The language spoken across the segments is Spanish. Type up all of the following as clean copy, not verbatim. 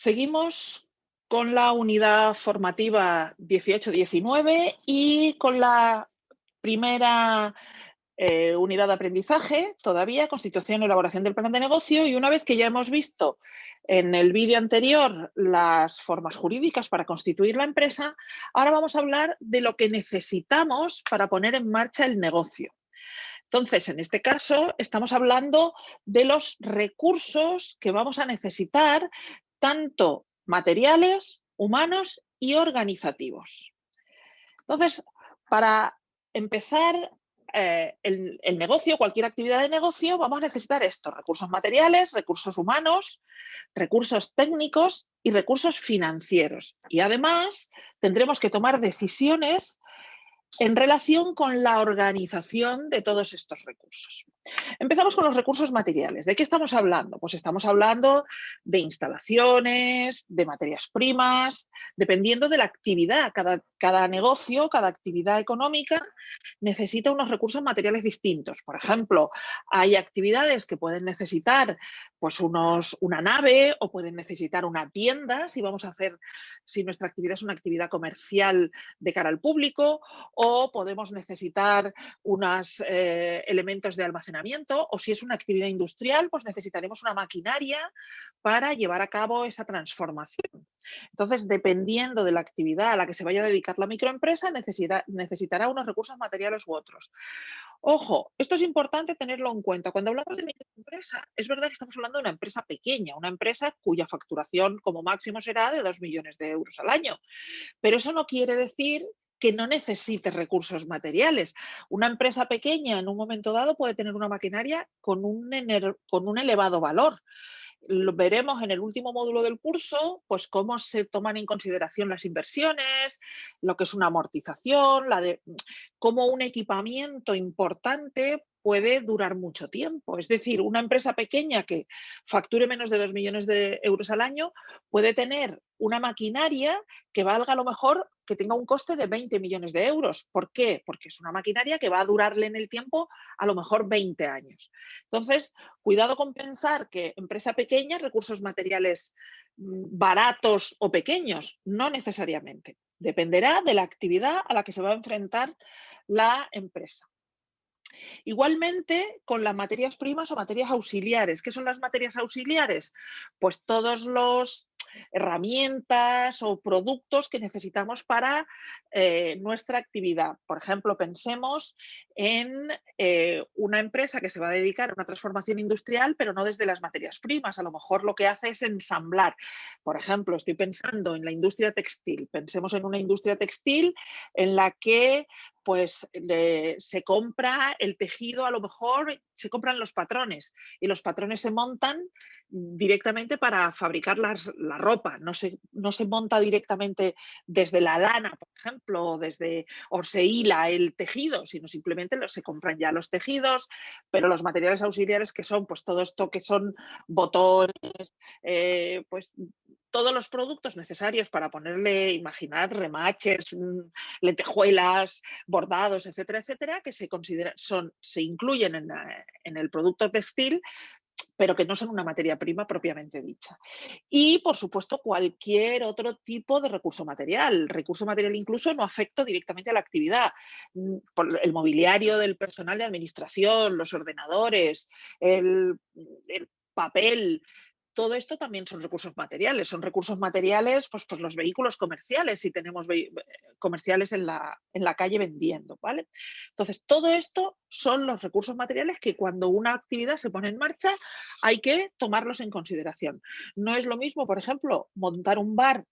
Seguimos con la unidad formativa 18-19 y con la primera unidad de aprendizaje, todavía, constitución y elaboración del plan de negocio. Y una vez que ya hemos visto en el vídeo anterior las formas jurídicas para constituir la empresa, ahora vamos a hablar de lo que necesitamos para poner en marcha el negocio. Entonces, en este caso, estamos hablando de los recursos que vamos a necesitar, tanto materiales, humanos y organizativos. Entonces, para empezar el negocio, cualquier actividad de negocio, vamos a necesitar estos recursos materiales, recursos humanos, recursos técnicos y recursos financieros. Y además, tendremos que tomar decisiones en relación con la organización de todos estos recursos. Empezamos con los recursos materiales. ¿De qué estamos hablando? Pues estamos hablando de instalaciones, de materias primas, dependiendo de la actividad. Cada negocio, cada actividad económica necesita unos recursos materiales distintos. Por ejemplo, hay actividades que pueden necesitar pues una nave o pueden necesitar una tienda si nuestra actividad es una actividad comercial de cara al público, o podemos necesitar unos elementos de almacenamiento, o si es una actividad industrial, pues necesitaremos una maquinaria para llevar a cabo esa transformación. Entonces, dependiendo de la actividad a la que se vaya a dedicar la microempresa, necesitará unos recursos materiales u otros. Ojo, esto es importante tenerlo en cuenta. Cuando hablamos de microempresa, es verdad que estamos hablando de una empresa pequeña, una empresa cuya facturación como máximo será de 2 millones de euros al año. Pero eso no quiere decir que no necesite recursos materiales. Una empresa pequeña en un momento dado puede tener una maquinaria con un elevado valor. Lo veremos en el último módulo del curso, pues cómo se toman en consideración las inversiones, lo que es una amortización, cómo un equipamiento importante puede durar mucho tiempo. Es decir, una empresa pequeña que facture menos de 2 millones de euros al año puede tener una maquinaria que valga a lo mejor, que tenga un coste de 20 millones de euros. ¿Por qué? Porque es una maquinaria que va a durarle en el tiempo a lo mejor 20 años. Entonces, cuidado con pensar que empresa pequeña, recursos materiales baratos o pequeños, no necesariamente. Dependerá de la actividad a la que se va a enfrentar la empresa. Igualmente, con las materias primas o materias auxiliares. ¿Qué son las materias auxiliares? Pues todos los herramientas o productos que necesitamos para nuestra actividad. Por ejemplo, pensemos en una empresa que se va a dedicar a una transformación industrial, pero no desde las materias primas. A lo mejor lo que hace es ensamblar. Por ejemplo, estoy pensando en la industria textil. Pensemos en una industria textil en la que pues se compra el tejido, a lo mejor se compran los patrones y los patrones se montan directamente para fabricar la ropa, no se monta directamente desde la lana, por ejemplo, o se hila el tejido, sino simplemente se compran ya los tejidos, pero los materiales auxiliares que son, pues todo esto que son botones, pues todos los productos necesarios para ponerle, imaginad, remaches, lentejuelas, bordados, etcétera, etcétera, que se incluyen en el producto textil, pero que no son una materia prima propiamente dicha. Y, por supuesto, cualquier otro tipo de recurso material. El recurso material incluso no afecta directamente a la actividad. El mobiliario del personal de administración, los ordenadores, el papel, todo esto también son recursos materiales. Son recursos materiales, pues los vehículos comerciales, si tenemos comerciales en la calle vendiendo, ¿vale? Entonces, todo esto son los recursos materiales que cuando una actividad se pone en marcha hay que tomarlos en consideración. No es lo mismo, por ejemplo, montar un bar,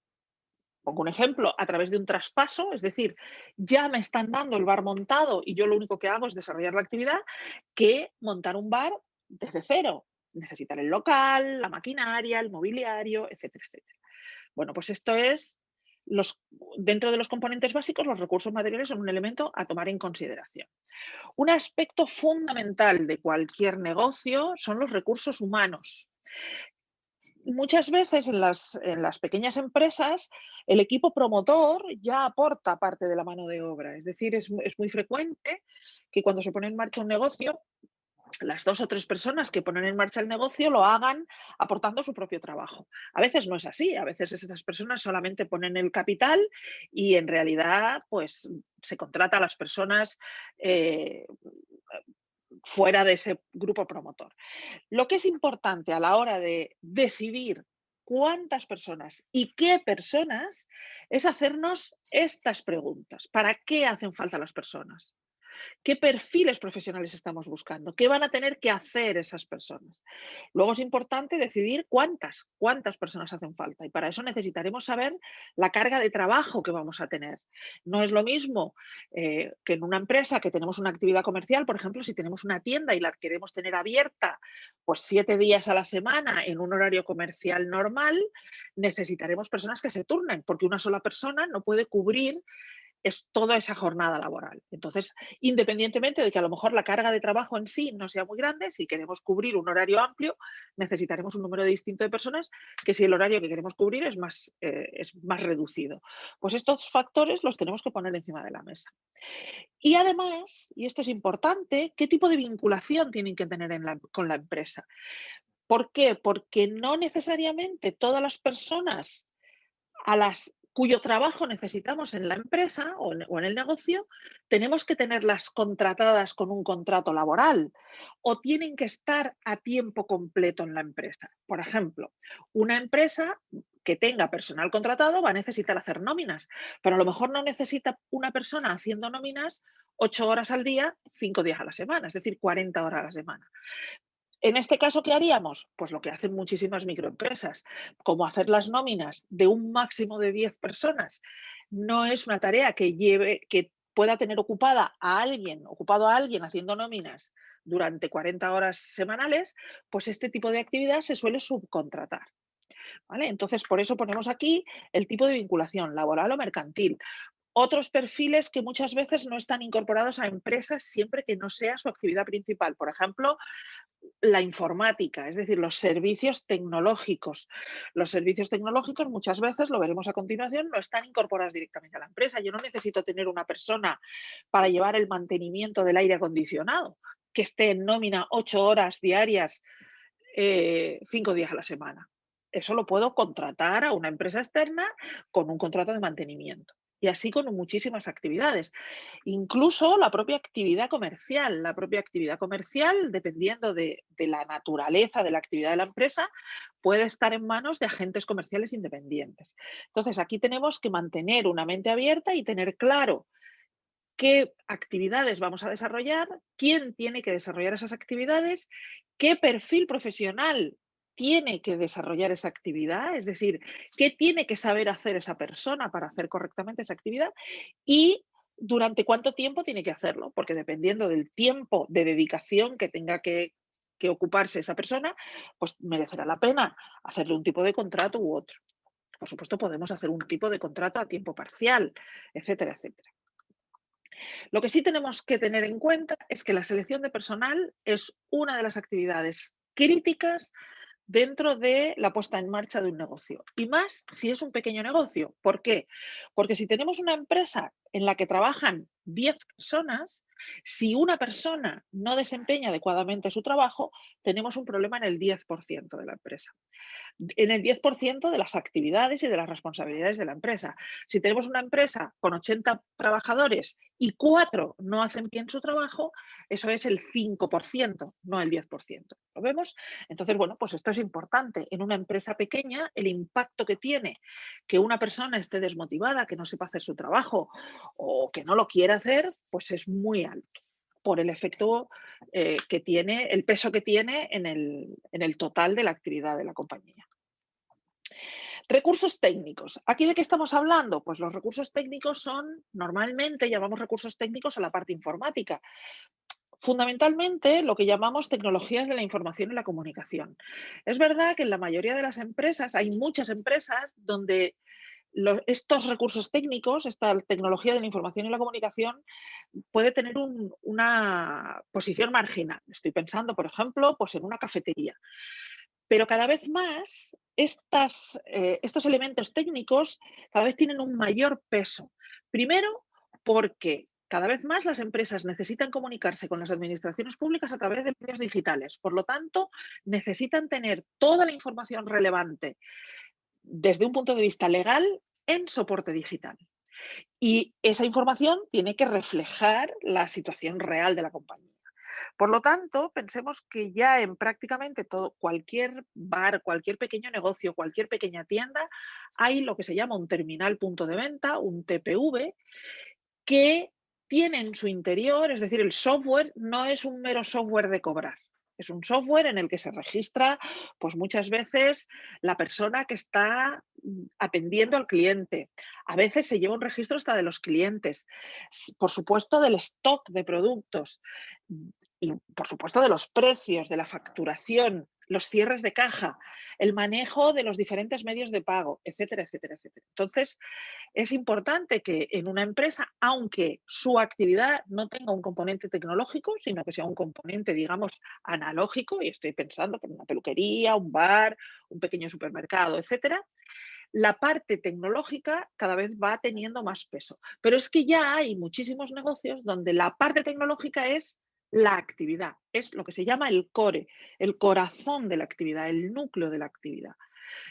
pongo un ejemplo, a través de un traspaso, es decir, ya me están dando el bar montado y yo lo único que hago es desarrollar la actividad, que montar un bar desde cero. Necesitar el local, la maquinaria, el mobiliario, etcétera, etcétera. Bueno, pues esto es, dentro de los componentes básicos, los recursos materiales son un elemento a tomar en consideración. Un aspecto fundamental de cualquier negocio son los recursos humanos. Muchas veces en las pequeñas empresas el equipo promotor ya aporta parte de la mano de obra. Es decir, es muy frecuente que cuando se pone en marcha un negocio las 2 o 3 personas que ponen en marcha el negocio lo hagan aportando su propio trabajo. A veces no es así, a veces esas personas solamente ponen el capital y en realidad pues se contrata a las personas eh, fuera de ese grupo promotor. Lo que es importante a la hora de decidir cuántas personas y qué personas es hacernos estas preguntas. ¿Para qué hacen falta las personas? ¿Qué perfiles profesionales estamos buscando? ¿Qué van a tener que hacer esas personas? Luego es importante decidir cuántas personas hacen falta y para eso necesitaremos saber la carga de trabajo que vamos a tener. No es lo mismo que en una empresa que tenemos una actividad comercial, por ejemplo, si tenemos una tienda y la queremos tener abierta pues 7 días a la semana en un horario comercial normal, necesitaremos personas que se turnen porque una sola persona no puede cubrir es toda esa jornada laboral. Entonces, independientemente de que a lo mejor la carga de trabajo en sí no sea muy grande, si queremos cubrir un horario amplio, necesitaremos un número distinto de personas que si el horario que queremos cubrir es más reducido. Pues estos factores los tenemos que poner encima de la mesa. Y además, y esto es importante, ¿qué tipo de vinculación tienen que tener con la empresa? ¿Por qué? Porque no necesariamente todas las personas cuyo trabajo necesitamos en la empresa o en el negocio, tenemos que tenerlas contratadas con un contrato laboral o tienen que estar a tiempo completo en la empresa. Por ejemplo, una empresa que tenga personal contratado va a necesitar hacer nóminas, pero a lo mejor no necesita una persona haciendo nóminas 8 horas al día, 5 días a la semana, es decir, 40 horas a la semana. En este caso, ¿qué haríamos? Pues lo que hacen muchísimas microempresas, como hacer las nóminas de un máximo de 10 personas. No es una tarea que pueda tener ocupado a alguien haciendo nóminas durante 40 horas semanales, pues este tipo de actividad se suele subcontratar. ¿Vale? Entonces, por eso ponemos aquí el tipo de vinculación laboral o mercantil. Otros perfiles que muchas veces no están incorporados a empresas siempre que no sea su actividad principal. Por ejemplo, la informática, es decir, los servicios tecnológicos. Los servicios tecnológicos muchas veces, lo veremos a continuación, no están incorporados directamente a la empresa. Yo no necesito tener una persona para llevar el mantenimiento del aire acondicionado, que esté en nómina 8 horas diarias, 5 días a la semana. Eso lo puedo contratar a una empresa externa con un contrato de mantenimiento. Y así con muchísimas actividades. Incluso la propia actividad comercial. La propia actividad comercial, dependiendo de la naturaleza de la actividad de la empresa, puede estar en manos de agentes comerciales independientes. Entonces, aquí tenemos que mantener una mente abierta y tener claro qué actividades vamos a desarrollar, quién tiene que desarrollar esas actividades, qué perfil profesional tiene que desarrollar esa actividad, es decir, qué tiene que saber hacer esa persona para hacer correctamente esa actividad y durante cuánto tiempo tiene que hacerlo, porque dependiendo del tiempo de dedicación que tenga que ocuparse esa persona, pues merecerá la pena hacerle un tipo de contrato u otro. Por supuesto, podemos hacer un tipo de contrato a tiempo parcial, etcétera, etcétera. Lo que sí tenemos que tener en cuenta es que la selección de personal es una de las actividades críticas dentro de la puesta en marcha de un negocio. Y más si es un pequeño negocio. ¿Por qué? Porque si tenemos una empresa en la que trabajan 10 personas, si una persona no desempeña adecuadamente su trabajo, tenemos un problema en el 10% de la empresa, en el 10% de las actividades y de las responsabilidades de la empresa. Si tenemos una empresa con 80 trabajadores y 4 no hacen bien su trabajo, eso es el 5%, no el 10%. ¿Lo vemos? Entonces, bueno, pues esto es importante. En una empresa pequeña, el impacto que tiene que una persona esté desmotivada, que no sepa hacer su trabajo o que no lo quiera hacer, pues es muy alto por el efecto que tiene, el peso que tiene en el total de la actividad de la compañía. Recursos técnicos. ¿Aquí de qué estamos hablando? Pues los recursos técnicos son, normalmente llamamos recursos técnicos a la parte informática. Fundamentalmente lo que llamamos tecnologías de la información y la comunicación. Es verdad que en la mayoría de las empresas, hay muchas empresas donde estos recursos técnicos, esta tecnología de la información y la comunicación, puede tener una posición marginal. Estoy pensando, por ejemplo, pues en una cafetería. Pero cada vez más estos elementos técnicos cada vez tienen un mayor peso. Primero, porque Cada vez más las empresas necesitan comunicarse con las administraciones públicas a través de medios digitales. Por lo tanto, necesitan tener toda la información relevante desde un punto de vista legal en soporte digital. Y esa información tiene que reflejar la situación real de la compañía. Por lo tanto, pensemos que ya en prácticamente todo, cualquier bar, cualquier pequeño negocio, cualquier pequeña tienda, hay lo que se llama un terminal punto de venta, un TPV, que tiene en su interior, es decir, el software no es un mero software de cobrar. Es un software en el que se registra, pues muchas veces, la persona que está atendiendo al cliente. A veces se lleva un registro hasta de los clientes. Por supuesto, del stock de productos. Y, por supuesto, de los precios, de la facturación, los cierres de caja, el manejo de los diferentes medios de pago, etcétera, etcétera, etcétera. Entonces, es importante que en una empresa, aunque su actividad no tenga un componente tecnológico, sino que sea un componente, digamos, analógico, y estoy pensando en una peluquería, un bar, un pequeño supermercado, etcétera, la parte tecnológica cada vez va teniendo más peso. Pero es que ya hay muchísimos negocios donde la parte tecnológica es la actividad, es lo que se llama el core, el corazón de la actividad, el núcleo de la actividad.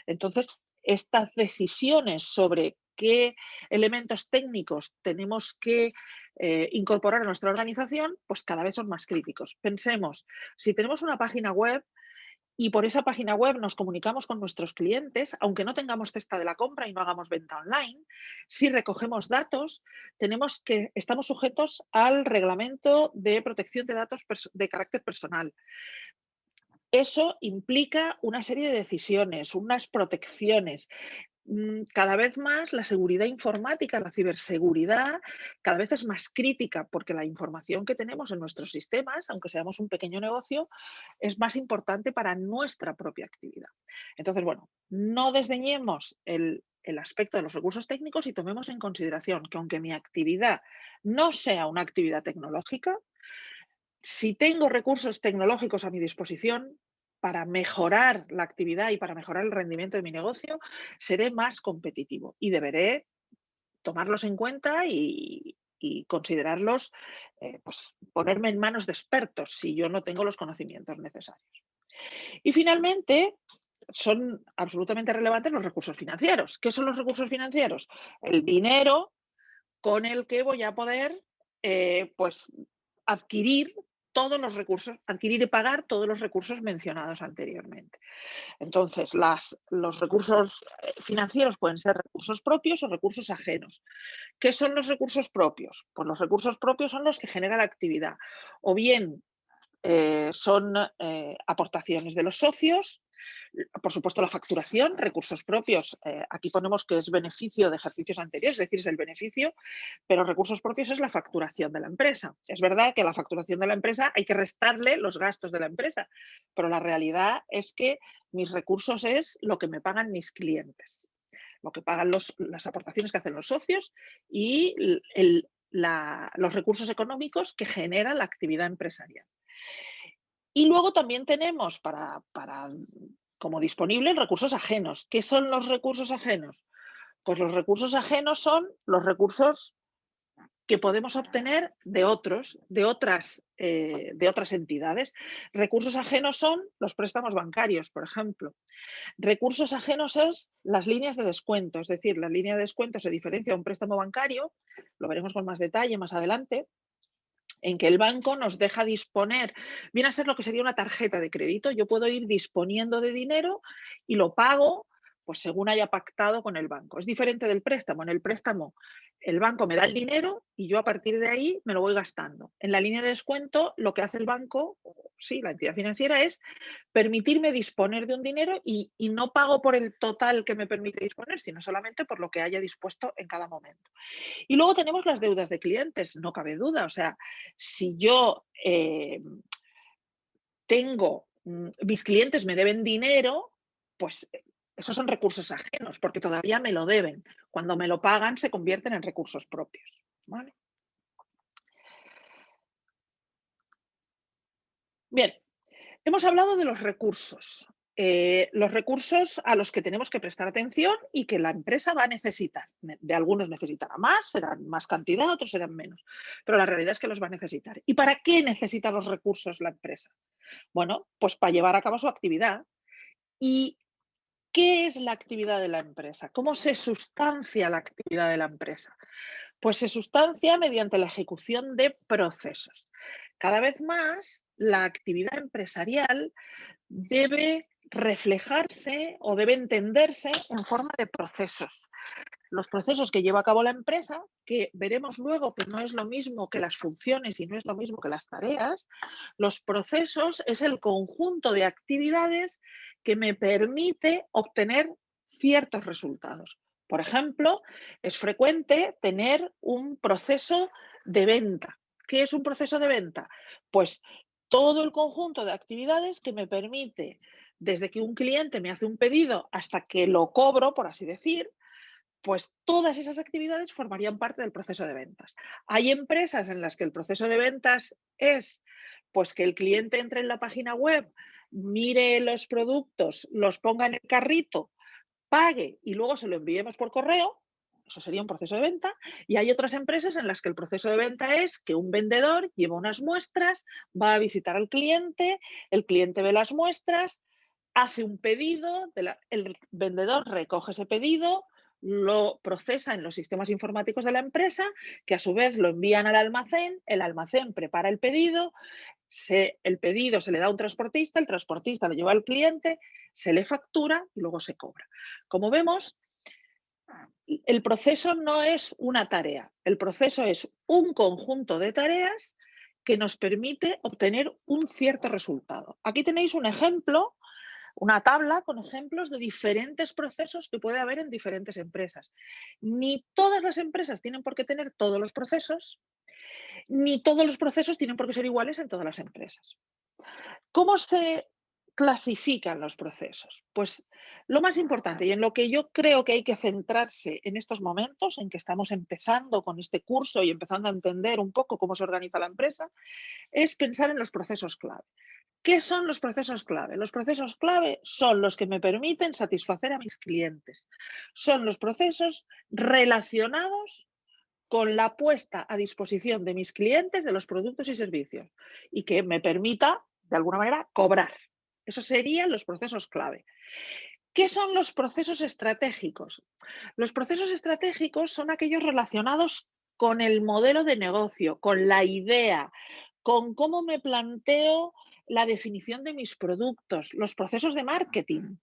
Entonces, estas decisiones sobre qué elementos técnicos tenemos que incorporar a nuestra organización, pues cada vez son más críticos. Pensemos, si tenemos una página web y por esa página web nos comunicamos con nuestros clientes, aunque no tengamos cesta de la compra y no hagamos venta online, si recogemos datos, estamos sujetos al reglamento de protección de datos de carácter personal. Eso implica una serie de decisiones, unas protecciones. Cada vez más la seguridad informática, la ciberseguridad, cada vez es más crítica porque la información que tenemos en nuestros sistemas, aunque seamos un pequeño negocio, es más importante para nuestra propia actividad. Entonces, bueno, no desdeñemos el aspecto de los recursos técnicos y tomemos en consideración que aunque mi actividad no sea una actividad tecnológica, si tengo recursos tecnológicos a mi disposición para mejorar la actividad y para mejorar el rendimiento de mi negocio, seré más competitivo y deberé tomarlos en cuenta y considerarlos, pues ponerme en manos de expertos si yo no tengo los conocimientos necesarios. Y finalmente, son absolutamente relevantes los recursos financieros. ¿Qué son los recursos financieros? El dinero con el que voy a poder, pues, adquirir todos los recursos, adquirir y pagar todos los recursos mencionados anteriormente. Entonces, los recursos financieros pueden ser recursos propios o recursos ajenos. ¿Qué son los recursos propios? Pues los recursos propios son los que genera la actividad. O bien son aportaciones de los socios, por supuesto la facturación, recursos propios, aquí ponemos que es beneficio de ejercicios anteriores, es decir, es el beneficio, pero recursos propios es la facturación de la empresa. Es verdad que a la facturación de la empresa hay que restarle los gastos de la empresa, pero la realidad es que mis recursos es lo que me pagan mis clientes, lo que pagan las aportaciones que hacen los socios y los recursos económicos que genera la actividad empresarial. Y luego también tenemos como disponibles recursos ajenos. ¿Qué son los recursos ajenos? Pues los recursos ajenos son los recursos que podemos obtener de otras entidades. Recursos ajenos son los préstamos bancarios, por ejemplo. Recursos ajenos es las líneas de descuento, es decir, la línea de descuento se diferencia de un préstamo bancario, lo veremos con más detalle más adelante, en que el banco nos deja disponer, viene a ser lo que sería una tarjeta de crédito. Yo puedo ir disponiendo de dinero y lo pago pues según haya pactado con el banco. Es diferente del préstamo. En el préstamo el banco me da el dinero y yo a partir de ahí me lo voy gastando. En la línea de descuento lo que hace el banco, sí, la entidad financiera, es permitirme disponer de un dinero y no pago por el total que me permite disponer, sino solamente por lo que haya dispuesto en cada momento. Y luego tenemos las deudas de clientes, no cabe duda. O sea, si yo mis clientes me deben dinero, pues esos son recursos ajenos, porque todavía me lo deben. Cuando me lo pagan, se convierten en recursos propios. ¿Vale? Bien, hemos hablado de los recursos. los recursos a los que tenemos que prestar atención y que la empresa va a necesitar. De algunos necesitará más, serán más cantidad, otros serán menos, pero la realidad es que los va a necesitar. ¿Y para qué necesita los recursos la empresa? Bueno, pues para llevar a cabo su actividad. ¿Y qué es la actividad de la empresa? ¿Cómo se sustancia la actividad de la empresa? Pues se sustancia mediante la ejecución de procesos. Cada vez más la actividad empresarial debe reflejarse o debe entenderse en forma de procesos. Los procesos que lleva a cabo la empresa, que veremos luego que no es lo mismo que las funciones y no es lo mismo que las tareas, los procesos es el conjunto de actividades que me permite obtener ciertos resultados. Por ejemplo, es frecuente tener un proceso de venta. ¿Qué es un proceso de venta? Pues todo el conjunto de actividades que me permite, desde que un cliente me hace un pedido hasta que lo cobro, por así decir, pues todas esas actividades formarían parte del proceso de ventas. Hay empresas en las que el proceso de ventas es pues que el cliente entre en la página web, mire los productos, los ponga en el carrito, pague y luego se lo enviemos por correo. Eso sería un proceso de venta. Y hay otras empresas en las que el proceso de venta es que un vendedor lleva unas muestras, va a visitar al cliente, el cliente ve las muestras, hace un pedido, el vendedor recoge ese pedido, lo procesa en los sistemas informáticos de la empresa, que a su vez lo envían al almacén, el almacén prepara el pedido, el pedido se le da a un transportista, el transportista lo lleva al cliente, se le factura y luego se cobra. Como vemos, el proceso no es una tarea, el proceso es un conjunto de tareas que nos permite obtener un cierto resultado. Aquí tenéis un ejemplo, una tabla con ejemplos de diferentes procesos que puede haber en diferentes empresas. Ni todas las empresas tienen por qué tener todos los procesos, ni todos los procesos tienen por qué ser iguales en todas las empresas. ¿Cómo se clasifican los procesos? Pues lo más importante y en lo que yo creo que hay que centrarse en estos momentos, en que estamos empezando con este curso y empezando a entender un poco cómo se organiza la empresa, es pensar en los procesos clave. ¿Qué son los procesos clave? Los procesos clave son los que me permiten satisfacer a mis clientes. Son los procesos relacionados con la puesta a disposición de mis clientes de los productos y servicios y que me permita, de alguna manera, cobrar. Esos serían los procesos clave. ¿Qué son los procesos estratégicos? Los procesos estratégicos son aquellos relacionados con el modelo de negocio, con la idea, con cómo me planteo la definición de mis productos, los procesos de marketing.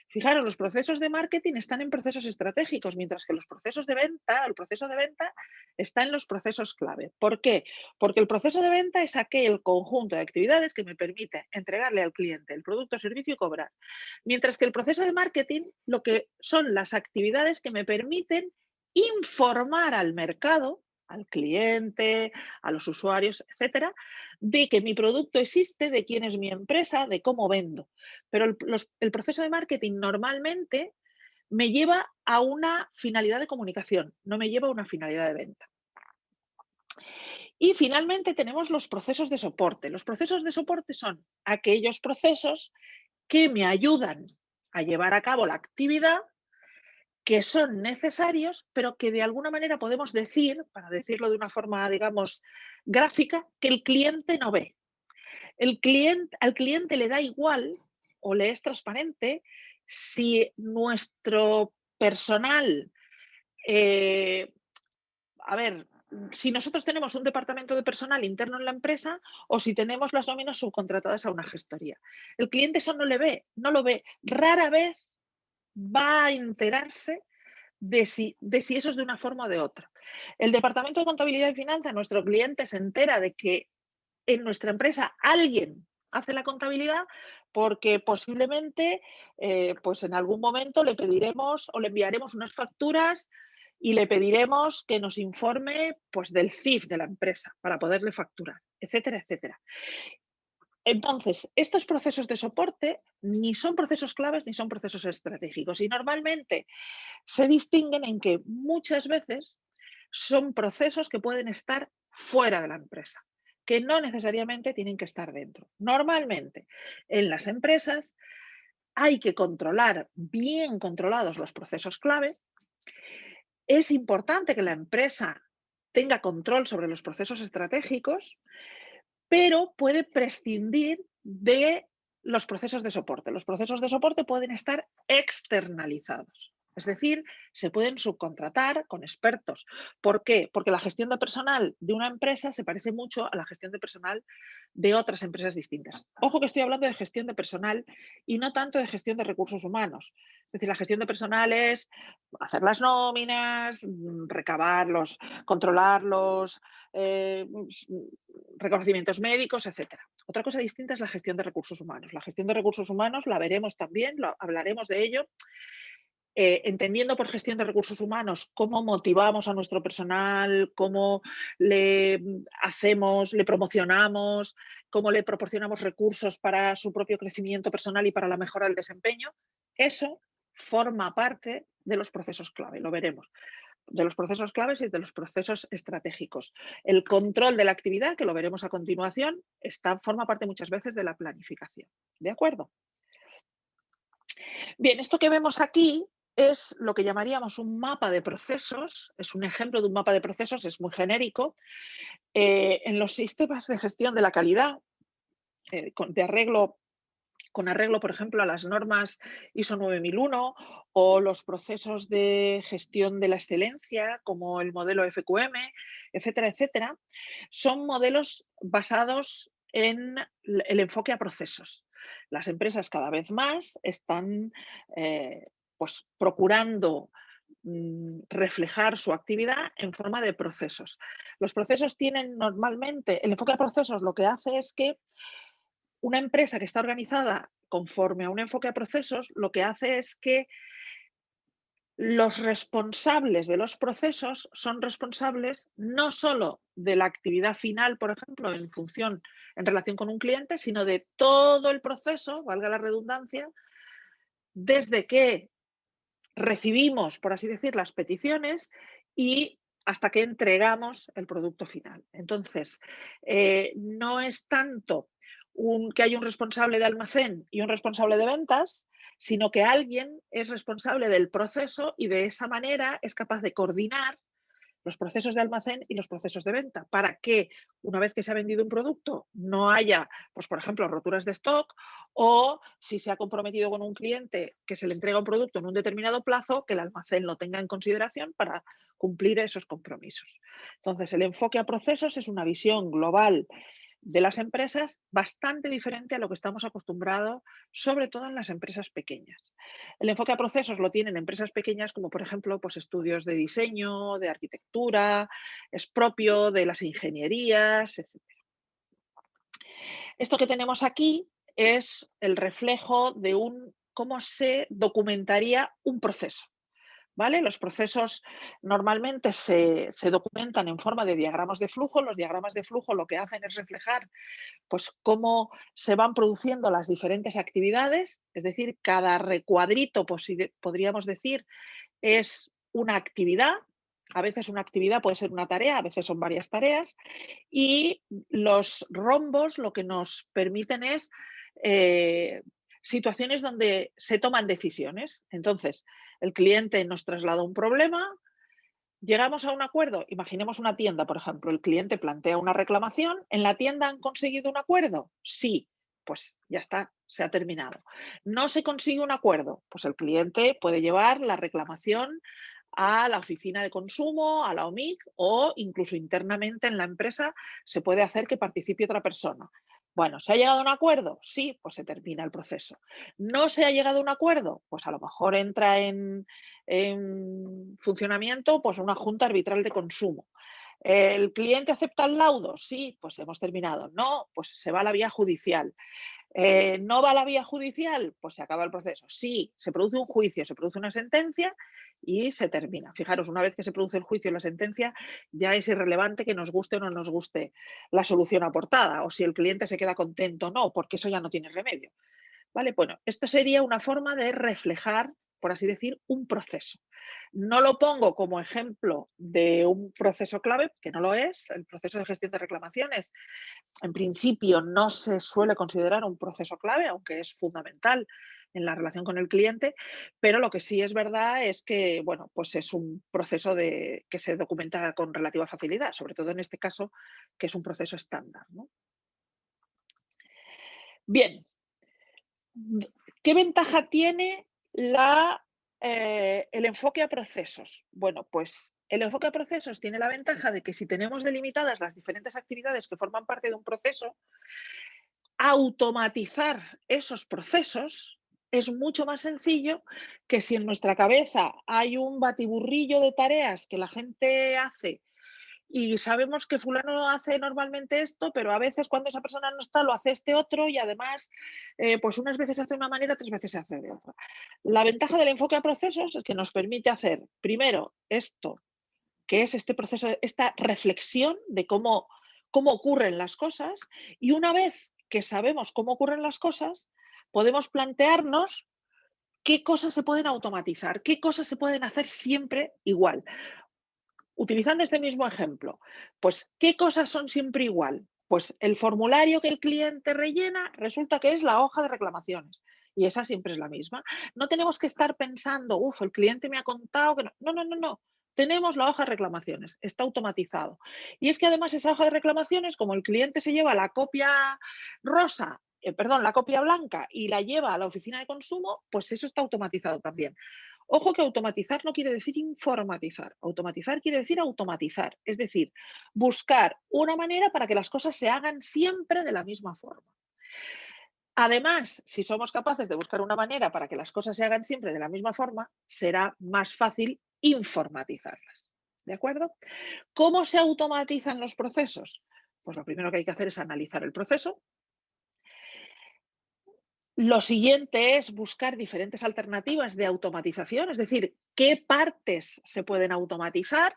Fijaros, los procesos de marketing están en procesos estratégicos, mientras que los procesos de venta, el proceso de venta está en los procesos clave. ¿Por qué? Porque el proceso de venta es aquel conjunto de actividades que me permite entregarle al cliente el producto o servicio y cobrar. Mientras que el proceso de marketing, lo que son las actividades que me permiten informar al mercado, al cliente, a los usuarios, etcétera, de que mi producto existe, de quién es mi empresa, de cómo vendo. Pero el proceso de marketing normalmente me lleva a una finalidad de comunicación, no me lleva a una finalidad de venta. Y finalmente tenemos los procesos de soporte. Los procesos de soporte son aquellos procesos que me ayudan a llevar a cabo la actividad, que son necesarios, pero que de alguna manera podemos decir, para decirlo de una forma, digamos, gráfica, que el cliente no ve. Al cliente le da igual o le es transparente si nuestro personal, eh, a ver, si nosotros tenemos un departamento de personal interno en la empresa o si tenemos las nóminas subcontratadas a una gestoría. El cliente eso no le ve, no lo ve. Rara vez va a enterarse de si eso es de una forma o de otra. El departamento de contabilidad y finanzas, nuestro cliente se entera de que en nuestra empresa alguien hace la contabilidad porque posiblemente pues en algún momento le pediremos o le enviaremos unas facturas y le pediremos que nos informe pues del CIF de la empresa para poderle facturar, etcétera, etcétera. Entonces, estos procesos de soporte ni son procesos claves ni son procesos estratégicos y normalmente se distinguen en que muchas veces son procesos que pueden estar fuera de la empresa, que no necesariamente tienen que estar dentro. Normalmente, en las empresas hay que controlar, bien controlados los procesos clave. Es importante que la empresa tenga control sobre los procesos estratégicos, pero puede prescindir de los procesos de soporte. Los procesos de soporte pueden estar externalizados. Es decir, se pueden subcontratar con expertos. ¿Por qué? Porque la gestión de personal de una empresa se parece mucho a la gestión de personal de otras empresas distintas. Ojo que estoy hablando de gestión de personal y no tanto de gestión de recursos humanos. Es decir, la gestión de personal es hacer las nóminas, recabarlos, controlarlos, reconocimientos médicos, etcétera. Otra cosa distinta es la gestión de recursos humanos. La gestión de recursos humanos la veremos también, hablaremos de ello, entendiendo por gestión de recursos humanos cómo motivamos a nuestro personal, cómo le hacemos, le promocionamos, cómo le proporcionamos recursos para su propio crecimiento personal y para la mejora del desempeño. Eso forma parte de los procesos clave, lo veremos, de los procesos claves y de los procesos estratégicos. El control de la actividad, que lo veremos a continuación, forma parte muchas veces de la planificación. ¿De acuerdo? Bien, esto que vemos aquí es lo que llamaríamos un mapa de procesos, es un ejemplo de un mapa de procesos, es muy genérico. En los sistemas de gestión de la calidad, con arreglo, por ejemplo, a las normas ISO 9001 o los procesos de gestión de la excelencia, como el modelo FQM, etcétera, etcétera, son modelos basados en el enfoque a procesos. Las empresas cada vez más están pues, procurando reflejar su actividad en forma de procesos. Los procesos tienen normalmente, el enfoque a procesos lo que hace es que una empresa que está organizada conforme a un enfoque a procesos, lo que hace es que los responsables de los procesos son responsables no solo de la actividad final, por ejemplo, en relación con un cliente, sino de todo el proceso, valga la redundancia, desde que recibimos, por así decir, las peticiones y hasta que entregamos el producto final. Entonces, no es tanto que hay un responsable de almacén y un responsable de ventas, sino que alguien es responsable del proceso y de esa manera es capaz de coordinar los procesos de almacén y los procesos de venta, para que una vez que se ha vendido un producto no haya, pues por ejemplo, roturas de stock, o si se ha comprometido con un cliente que se le entrega un producto en un determinado plazo, que el almacén lo tenga en consideración para cumplir esos compromisos. Entonces, el enfoque a procesos es una visión global de las empresas bastante diferente a lo que estamos acostumbrados, sobre todo en las empresas pequeñas. El enfoque a procesos lo tienen empresas pequeñas como, por ejemplo, pues estudios de diseño, de arquitectura, es propio de las ingenierías, etc. Esto que tenemos aquí es el reflejo de cómo se documentaría un proceso. ¿Vale? Los procesos normalmente se documentan en forma de diagramas de flujo. Los diagramas de flujo lo que hacen es reflejar pues, cómo se van produciendo las diferentes actividades, es decir, cada recuadrito, podríamos decir, es una actividad. A veces una actividad puede ser una tarea, a veces son varias tareas, y los rombos lo que nos permiten es situaciones donde se toman decisiones. Entonces, el cliente nos traslada un problema, llegamos a un acuerdo, imaginemos una tienda, por ejemplo, el cliente plantea una reclamación, ¿en la tienda han conseguido un acuerdo? Sí, pues ya está, se ha terminado. ¿No se consigue un acuerdo? Pues el cliente puede llevar la reclamación a la oficina de consumo, a la OMIC o incluso internamente en la empresa se puede hacer que participe otra persona. Bueno, ¿se ha llegado a un acuerdo? Sí, pues se termina el proceso. ¿No se ha llegado a un acuerdo? Pues a lo mejor entra en funcionamiento pues una junta arbitral de consumo. ¿El cliente acepta el laudo? Sí, pues hemos terminado. No, pues se va a la vía judicial. ¿No va a la vía judicial? Pues se acaba el proceso. Sí, se produce un juicio, se produce una sentencia y se termina. Fijaros, una vez que se produce el juicio y la sentencia, ya es irrelevante que nos guste o no nos guste la solución aportada, o si el cliente se queda contento o no, porque eso ya no tiene remedio. ¿Vale? Bueno, esto sería una forma de reflejar, por así decir, un proceso. No lo pongo como ejemplo de un proceso clave, que no lo es. El proceso de gestión de reclamaciones, en principio, no se suele considerar un proceso clave, aunque es fundamental en la relación con el cliente, pero lo que sí es verdad es que, bueno, pues es un proceso que se documenta con relativa facilidad, sobre todo en este caso, que es un proceso estándar, ¿no? Bien, ¿qué ventaja tiene el enfoque a procesos? Bueno, pues el enfoque a procesos tiene la ventaja de que si tenemos delimitadas las diferentes actividades que forman parte de un proceso, automatizar esos procesos es mucho más sencillo que si en nuestra cabeza hay un batiburrillo de tareas que la gente hace y sabemos que fulano hace normalmente esto, pero a veces cuando esa persona no está lo hace este otro y además, pues unas veces se hace de una manera, otras veces se hace de otra. La ventaja del enfoque a procesos es que nos permite hacer primero esto, que es este proceso, esta reflexión de cómo ocurren las cosas, y una vez que sabemos cómo ocurren las cosas, podemos plantearnos qué cosas se pueden automatizar, qué cosas se pueden hacer siempre igual. Utilizando este mismo ejemplo, pues, ¿qué cosas son siempre igual? Pues el formulario que el cliente rellena resulta que es la hoja de reclamaciones y esa siempre es la misma. No tenemos que estar pensando, uff, el cliente me ha contado que no. No, no, no, no. Tenemos la hoja de reclamaciones, está automatizado. Y es que además esa hoja de reclamaciones, como el cliente se lleva la copia rosa, perdón, la copia blanca y la lleva a la oficina de consumo, pues eso está automatizado también. Ojo que automatizar no quiere decir informatizar. Automatizar quiere decir automatizar, es decir, buscar una manera para que las cosas se hagan siempre de la misma forma. Además, si somos capaces de buscar una manera para que las cosas se hagan siempre de la misma forma, será más fácil informatizarlas. ¿De acuerdo? ¿Cómo se automatizan los procesos? Pues lo primero que hay que hacer es analizar el proceso. Lo siguiente es buscar diferentes alternativas de automatización, es decir, qué partes se pueden automatizar,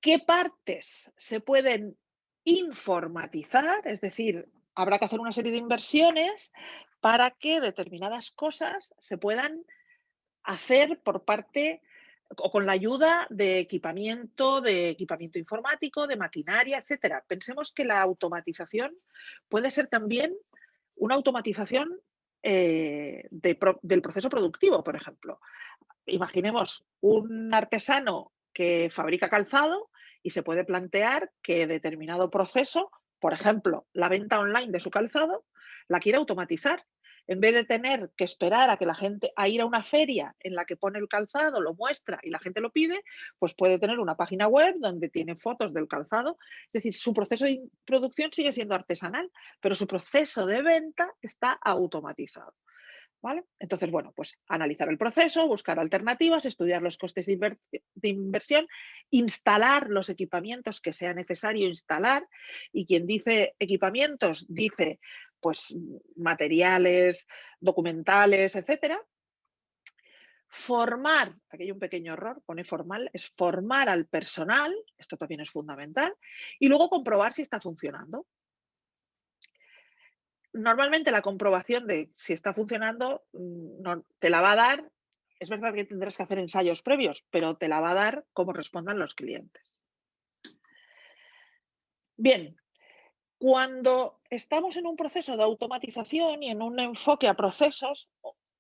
qué partes se pueden informatizar, es decir, habrá que hacer una serie de inversiones para que determinadas cosas se puedan hacer por parte o con la ayuda de equipamiento informático, de maquinaria, etcétera. Pensemos que la automatización puede ser también una automatización del proceso productivo, por ejemplo. Imaginemos un artesano que fabrica calzado y se puede plantear que determinado proceso, por ejemplo, la venta online de su calzado, la quiere automatizar. En vez de tener que esperar a que la gente a ir a una feria en la que pone el calzado, lo muestra y la gente lo pide, pues puede tener una página web donde tiene fotos del calzado. Es decir, su proceso de producción sigue siendo artesanal, pero su proceso de venta está automatizado. ¿Vale? Entonces, bueno, pues analizar el proceso, buscar alternativas, estudiar los costes de inversión, instalar los equipamientos que sea necesario instalar. Y quien dice equipamientos, dice pues materiales, documentales, etcétera. Formar, aquí hay un pequeño error, pone formal, es formar al personal, esto también es fundamental, y luego comprobar si está funcionando. Normalmente la comprobación de si está funcionando te la va a dar, es verdad que tendrás que hacer ensayos previos, pero te la va a dar como respondan los clientes. Bien, cuando estamos en un proceso de automatización y en un enfoque a procesos,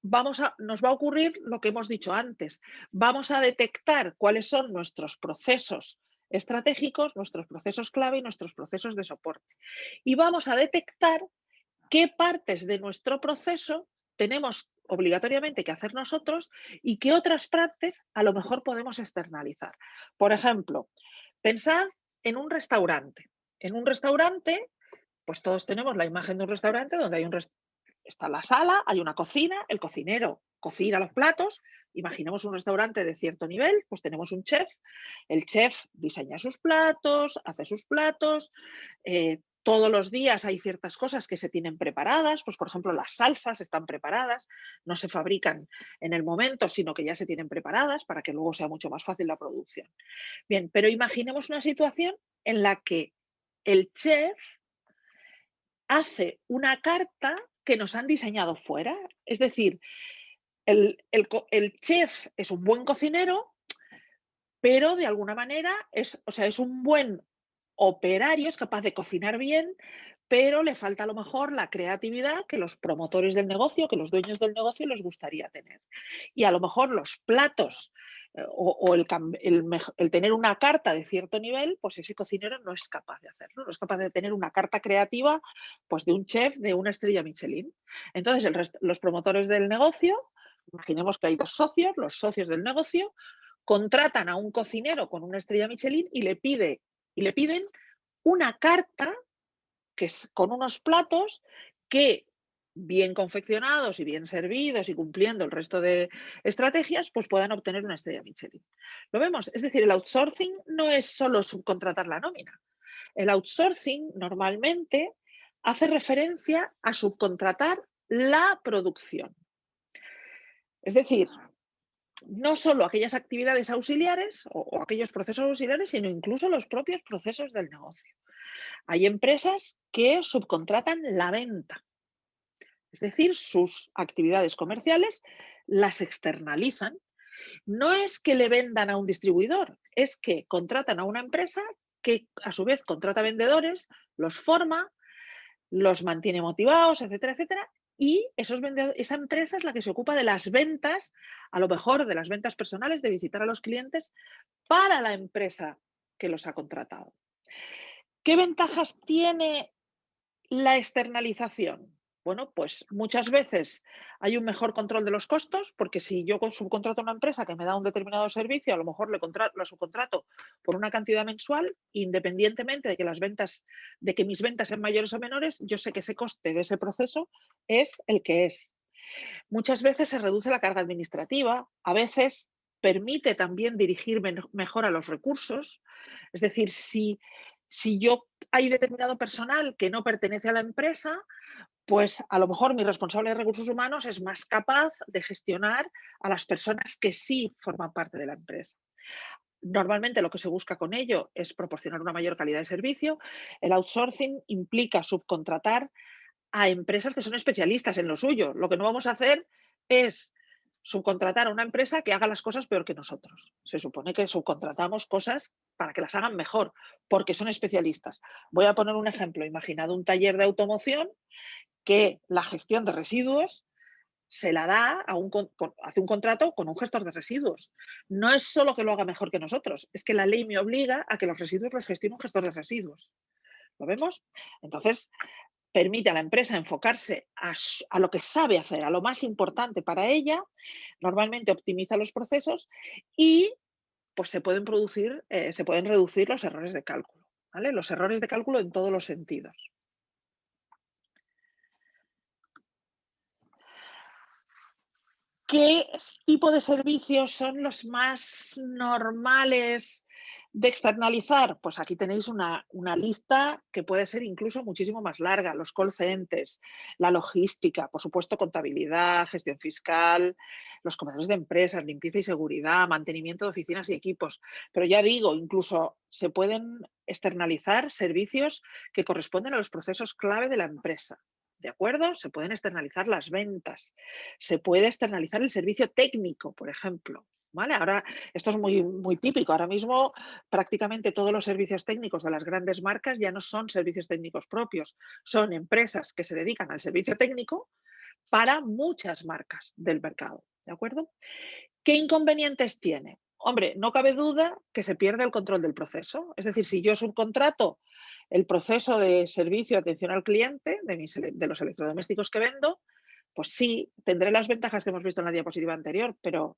nos va a ocurrir lo que hemos dicho antes. Vamos a detectar cuáles son nuestros procesos estratégicos, nuestros procesos clave y nuestros procesos de soporte. Y vamos a detectar qué partes de nuestro proceso tenemos obligatoriamente que hacer nosotros y qué otras partes a lo mejor podemos externalizar. Por ejemplo, pensad en un restaurante. En un restaurante, pues todos tenemos la imagen de un restaurante donde está la sala, hay una cocina, el cocinero cocina los platos. Imaginemos un restaurante de cierto nivel, pues tenemos un chef. El chef diseña sus platos, hace sus platos. Todos los días hay ciertas cosas que se tienen preparadas, pues por ejemplo las salsas están preparadas, no se fabrican en el momento, sino que ya se tienen preparadas para que luego sea mucho más fácil la producción. Bien, pero imaginemos una situación en la que el chef hace una carta que nos han diseñado fuera. Es decir, el chef es un buen cocinero, pero de alguna manera es un buen operario, es capaz de cocinar bien, pero le falta a lo mejor la creatividad que los promotores del negocio, que los dueños del negocio les gustaría tener. Y a lo mejor los platos o el tener una carta de cierto nivel, pues ese cocinero no es capaz de hacerlo, no es capaz de tener una carta creativa pues de un chef de una estrella Michelin. Entonces los promotores del negocio, imaginemos que hay dos socios, los socios del negocio, contratan a un cocinero con una estrella Michelin y le piden una carta que es con unos platos que, bien confeccionados y bien servidos y cumpliendo el resto de estrategias, pues puedan obtener una estrella Michelin. ¿Lo vemos? Es decir, el outsourcing no es solo subcontratar la nómina. El outsourcing normalmente hace referencia a subcontratar la producción. Es decir, no solo aquellas actividades auxiliares o aquellos procesos auxiliares, sino incluso los propios procesos del negocio. Hay empresas que subcontratan la venta, es decir, sus actividades comerciales las externalizan. No es que le vendan a un distribuidor, es que contratan a una empresa que a su vez contrata vendedores, los forma, los mantiene motivados, etcétera, etcétera. Y esa empresa es la que se ocupa de las ventas, a lo mejor de las ventas personales, de visitar a los clientes para la empresa que los ha contratado. ¿Qué ventajas tiene la externalización? Bueno, pues muchas veces hay un mejor control de los costos, porque si yo subcontrato a una empresa que me da un determinado servicio, a lo mejor la subcontrato por una cantidad mensual, independientemente de que mis ventas sean mayores o menores, yo sé que ese coste de ese proceso es el que es. Muchas veces se reduce la carga administrativa, a veces permite también dirigir mejor a los recursos. Es decir, si hay determinado personal que no pertenece a la empresa, pues a lo mejor mi responsable de recursos humanos es más capaz de gestionar a las personas que sí forman parte de la empresa. Normalmente lo que se busca con ello es proporcionar una mayor calidad de servicio. El outsourcing implica subcontratar a empresas que son especialistas en lo suyo. Lo que no vamos a hacer es subcontratar a una empresa que haga las cosas peor que nosotros. Se supone que subcontratamos cosas para que las hagan mejor, porque son especialistas. Voy a poner un ejemplo. Imaginad un taller de automoción que la gestión de residuos se la da hace un contrato con un gestor de residuos. No es solo que lo haga mejor que nosotros, es que la ley me obliga a que los residuos los gestione un gestor de residuos. ¿Lo vemos? Entonces, permite a la empresa enfocarse a lo que sabe hacer, a lo más importante para ella, normalmente optimiza los procesos y pues se pueden reducir los errores de cálculo, ¿vale? Los errores de cálculo en todos los sentidos. ¿Qué tipo de servicios son los más normales de externalizar? Pues aquí tenéis una lista que puede ser incluso muchísimo más larga. Los call centers, la logística, por supuesto, contabilidad, gestión fiscal, los comedores de empresas, limpieza y seguridad, mantenimiento de oficinas y equipos. Pero ya digo, incluso se pueden externalizar servicios que corresponden a los procesos clave de la empresa. ¿De acuerdo? Se pueden externalizar las ventas, se puede externalizar el servicio técnico, por ejemplo. ¿Vale? Ahora, esto es muy, muy típico. Ahora mismo prácticamente todos los servicios técnicos de las grandes marcas ya no son servicios técnicos propios, son empresas que se dedican al servicio técnico para muchas marcas del mercado. ¿De acuerdo? ¿Qué inconvenientes tiene? Hombre, no cabe duda que se pierde el control del proceso. Es decir, si yo subcontrato el proceso de servicio de atención al cliente de los electrodomésticos que vendo, pues sí, tendré las ventajas que hemos visto en la diapositiva anterior, pero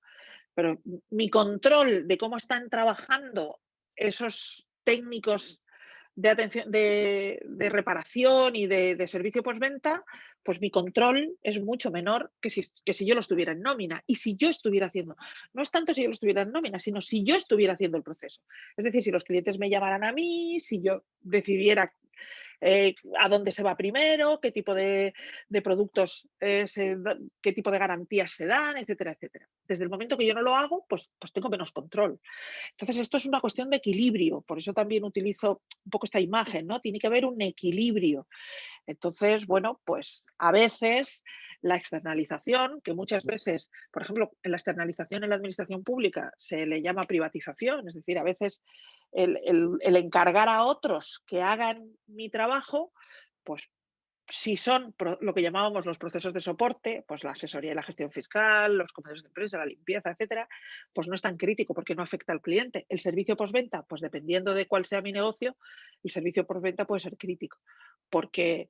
mi control de cómo están trabajando esos técnicos de atención, de reparación y de servicio postventa, pues mi control es mucho menor que si yo lo estuviera en nómina. Y si yo estuviera haciendo, no es tanto si yo lo estuviera en nómina, sino si yo estuviera haciendo el proceso. Es decir, si los clientes me llamaran a mí, si yo decidiera a dónde se va primero, qué tipo de productos, qué tipo de garantías se dan, etcétera, etcétera. Desde el momento que yo no lo hago, pues tengo menos control. Entonces, esto es una cuestión de equilibrio, por eso también utilizo un poco esta imagen, ¿no? Tiene que haber un equilibrio. Entonces, bueno, pues a veces la externalización, que muchas veces, por ejemplo, en la externalización en la administración pública se le llama privatización, es decir, a veces el encargar a otros que hagan mi trabajo, Pues si son lo que llamábamos los procesos de soporte, pues la asesoría y la gestión fiscal, los comedores de empresa, la limpieza, etcétera, pues no es tan crítico porque no afecta al cliente. El servicio postventa, pues dependiendo de cuál sea mi negocio, el servicio postventa puede ser crítico porque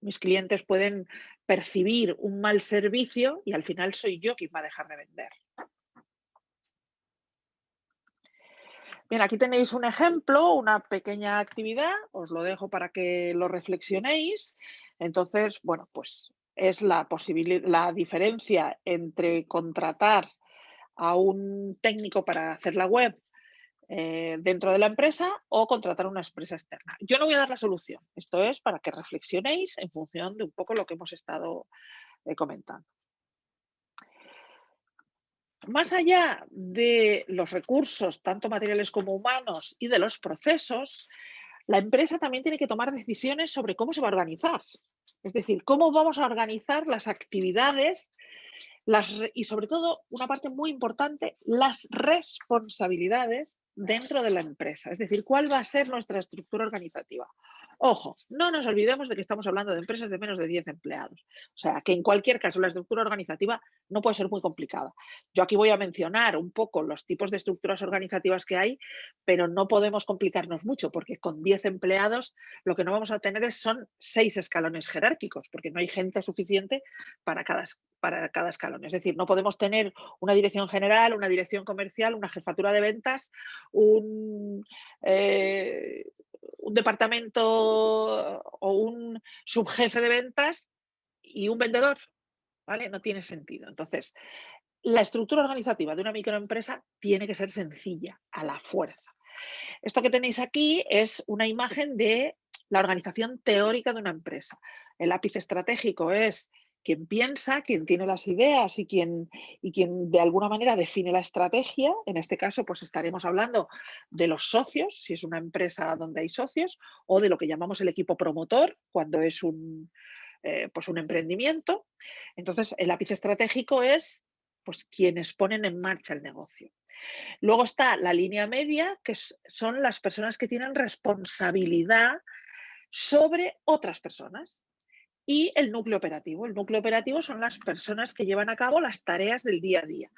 mis clientes pueden percibir un mal servicio y al final soy yo quien va a dejar de vender. Bien, aquí tenéis un ejemplo, una pequeña actividad, os lo dejo para que lo reflexionéis. Entonces, bueno, pues es la diferencia entre contratar a un técnico para hacer la web dentro de la empresa o contratar a una empresa externa. Yo no voy a dar la solución, esto es para que reflexionéis en función de un poco lo que hemos estado comentando. Más allá de los recursos, tanto materiales como humanos, y de los procesos, la empresa también tiene que tomar decisiones sobre cómo se va a organizar. Es decir, cómo vamos a organizar las actividades y sobre todo, una parte muy importante, las responsabilidades dentro de la empresa. Es decir, cuál va a ser nuestra estructura organizativa. Ojo, no nos olvidemos de que estamos hablando de empresas de menos de 10 empleados. O sea, que en cualquier caso la estructura organizativa no puede ser muy complicada. Yo aquí voy a mencionar un poco los tipos de estructuras organizativas que hay, pero no podemos complicarnos mucho porque con 10 empleados lo que no vamos a tener son 6 escalones jerárquicos, porque no hay gente suficiente para cada escalón. Es decir, no podemos tener una dirección general, una dirección comercial, una jefatura de ventas, un departamento o un subjefe de ventas y un vendedor, ¿vale? No tiene sentido. Entonces, la estructura organizativa de una microempresa tiene que ser sencilla, a la fuerza. Esto que tenéis aquí es una imagen de la organización teórica de una empresa. El lápiz estratégico es quien piensa, quien tiene las ideas y quien de alguna manera define la estrategia. En este caso, pues estaremos hablando de los socios, si es una empresa donde hay socios, o de lo que llamamos el equipo promotor, cuando es pues un emprendimiento. Entonces, el lápiz estratégico es pues quienes ponen en marcha el negocio. Luego está la línea media, que son las personas que tienen responsabilidad sobre otras personas. Y el núcleo operativo. El núcleo operativo son las personas que llevan a cabo las tareas del día a día.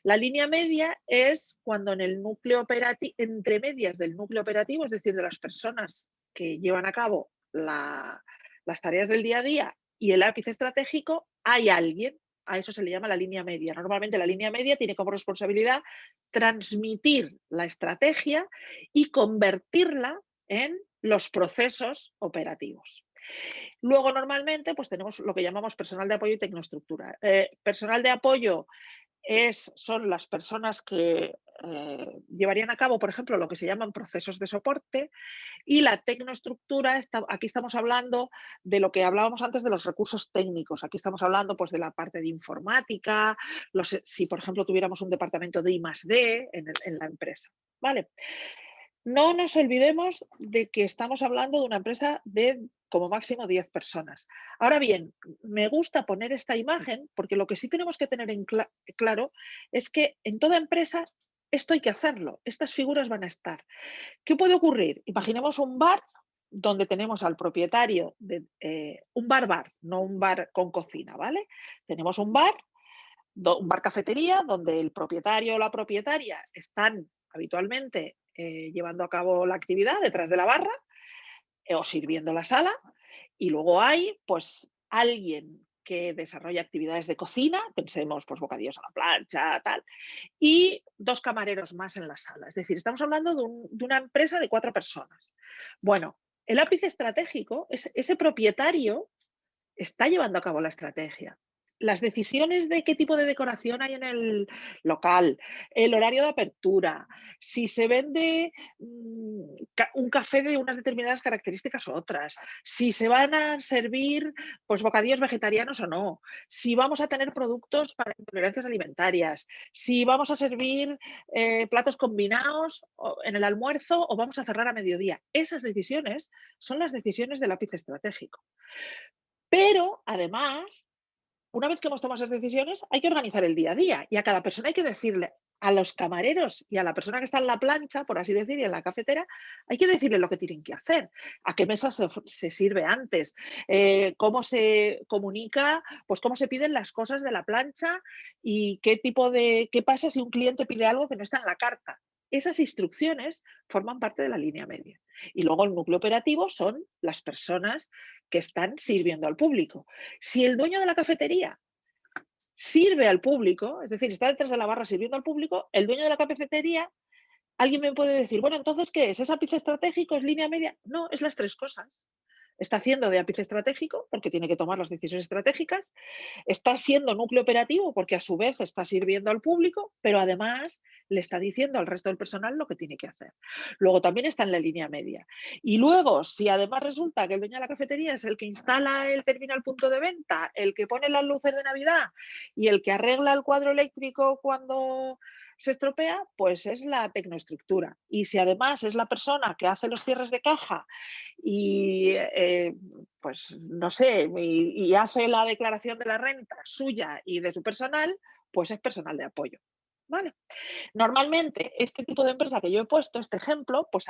La línea media es cuando en el núcleo operativo, entre medias del núcleo operativo, es decir, de las personas que llevan a cabo las tareas del día a día y el lápiz estratégico, hay alguien. A eso se le llama la línea media. Normalmente la línea media tiene como responsabilidad transmitir la estrategia y convertirla en los procesos operativos. Luego, normalmente, pues tenemos lo que llamamos personal de apoyo y tecnoestructura. Personal de apoyo son las personas que llevarían a cabo, por ejemplo, lo que se llaman procesos de soporte, y la tecnoestructura, aquí estamos hablando de lo que hablábamos antes de los recursos técnicos. Aquí estamos hablando pues, de la parte de informática, si por ejemplo tuviéramos un departamento de I+D en la empresa. ¿Vale? No nos olvidemos de que estamos hablando de una empresa de como máximo 10 personas. Ahora bien, me gusta poner esta imagen porque lo que sí tenemos que tener claro es que en toda empresa esto hay que hacerlo, estas figuras van a estar. ¿Qué puede ocurrir? Imaginemos un bar donde tenemos al propietario de un bar, no un bar con cocina, ¿vale? Tenemos un bar cafetería, donde el propietario o la propietaria están habitualmente llevando a cabo la actividad detrás de la barra o sirviendo la sala, y luego hay pues alguien que desarrolla actividades de cocina, pensemos pues bocadillos a la plancha, tal, y 2 camareros más en la sala. Es decir, estamos hablando de una empresa de 4 personas. Bueno, el lápiz estratégico, ese propietario está llevando a cabo la estrategia. Las decisiones de qué tipo de decoración hay en el local, el horario de apertura, si se vende un café de unas determinadas características u otras, si se van a servir pues, bocadillos vegetarianos o no, si vamos a tener productos para intolerancias alimentarias, si vamos a servir platos combinados en el almuerzo o vamos a cerrar a mediodía. Esas decisiones son las decisiones del lápiz estratégico. Pero, además, una vez que hemos tomado esas decisiones, hay que organizar el día a día y a cada persona hay que decirle, a los camareros y a la persona que está en la plancha, por así decir, y en la cafetera, hay que decirle lo que tienen que hacer, a qué mesa se sirve antes, cómo se comunica, pues cómo se piden las cosas de la plancha y qué pasa si un cliente pide algo que no está en la carta. Esas instrucciones forman parte de la línea media. Y luego el núcleo operativo son las personas que están sirviendo al público. Si el dueño de la cafetería sirve al público, es decir, está detrás de la barra sirviendo al público, el dueño de la cafetería, alguien me puede decir, bueno, entonces, ¿qué es? ¿Es ápice estratégico? ¿Es línea media? No, es las tres cosas. Está haciendo de ápice estratégico porque tiene que tomar las decisiones estratégicas, está siendo núcleo operativo porque a su vez está sirviendo al público, pero además le está diciendo al resto del personal lo que tiene que hacer. Luego también está en la línea media. Y luego, si además resulta que el dueño de la cafetería es el que instala el terminal punto de venta, el que pone las luces de Navidad y el que arregla el cuadro eléctrico cuando se estropea, pues es la tecnoestructura. Y si además es la persona que hace los cierres de caja y, pues no sé, y hace la declaración de la renta suya y de su personal, pues es personal de apoyo. ¿Vale? Normalmente, este tipo de empresa que yo he puesto, este ejemplo, pues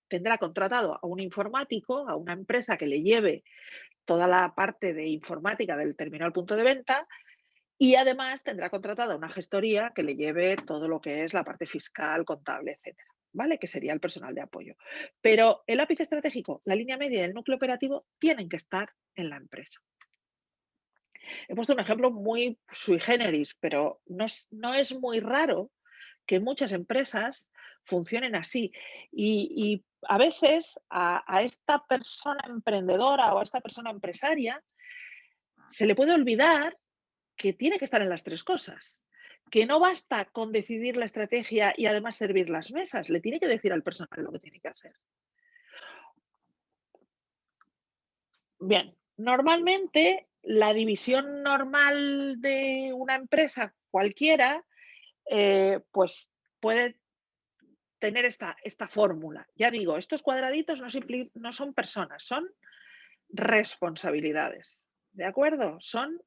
tendrá contratado a un informático, a una empresa que le lleve toda la parte de informática del terminal punto de venta y además tendrá contratada una gestoría que le lleve todo lo que es la parte fiscal, contable, etcétera, ¿vale? Que sería el personal de apoyo. Pero el ápice estratégico, la línea media y el núcleo operativo tienen que estar en la empresa. He puesto un ejemplo muy sui generis, pero no es muy raro que muchas empresas funcionen así. Y a veces a esta persona emprendedora o a esta persona empresaria se le puede olvidar que tiene que estar en las tres cosas, que no basta con decidir la estrategia y además servir las mesas, le tiene que decir al personal lo que tiene que hacer. Bien, normalmente la división normal de una empresa cualquiera, pues puede tener esta fórmula. Ya digo, estos cuadraditos no son personas, son responsabilidades. ¿De acuerdo? Son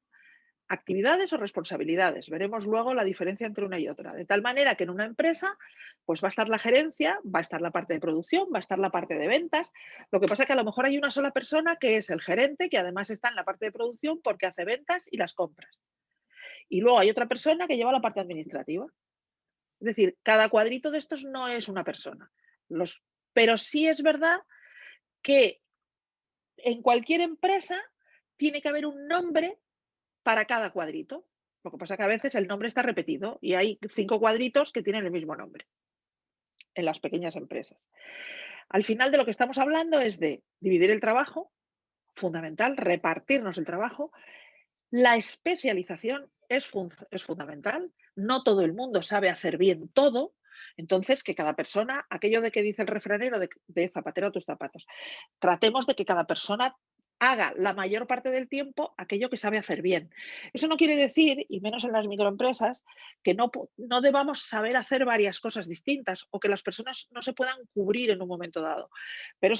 actividades o responsabilidades. Veremos luego la diferencia entre una y otra. De tal manera que en una empresa, pues va a estar la gerencia, va a estar la parte de producción, va a estar la parte de ventas. Lo que pasa es que a lo mejor hay una sola persona que es el gerente, que además está en la parte de producción porque hace ventas y las compras. Y luego hay otra persona que lleva la parte administrativa. Es decir, cada cuadrito de estos no es una persona. Pero sí es verdad que en cualquier empresa tiene que haber un nombre para cada cuadrito. Lo que pasa es que a veces el nombre está repetido y hay 5 cuadritos que tienen el mismo nombre en las pequeñas empresas. Al final de lo que estamos hablando es de dividir el trabajo, fundamental, repartirnos el trabajo. La especialización es fundamental. No todo el mundo sabe hacer bien todo. Entonces, que cada persona, aquello de que dice el refranero de zapatero a tus zapatos, tratemos de que cada persona haga la mayor parte del tiempo aquello que sabe hacer bien. Eso no quiere decir, y menos en las microempresas, que no debamos saber hacer varias cosas distintas o que las personas no se puedan cubrir en un momento dado. Pero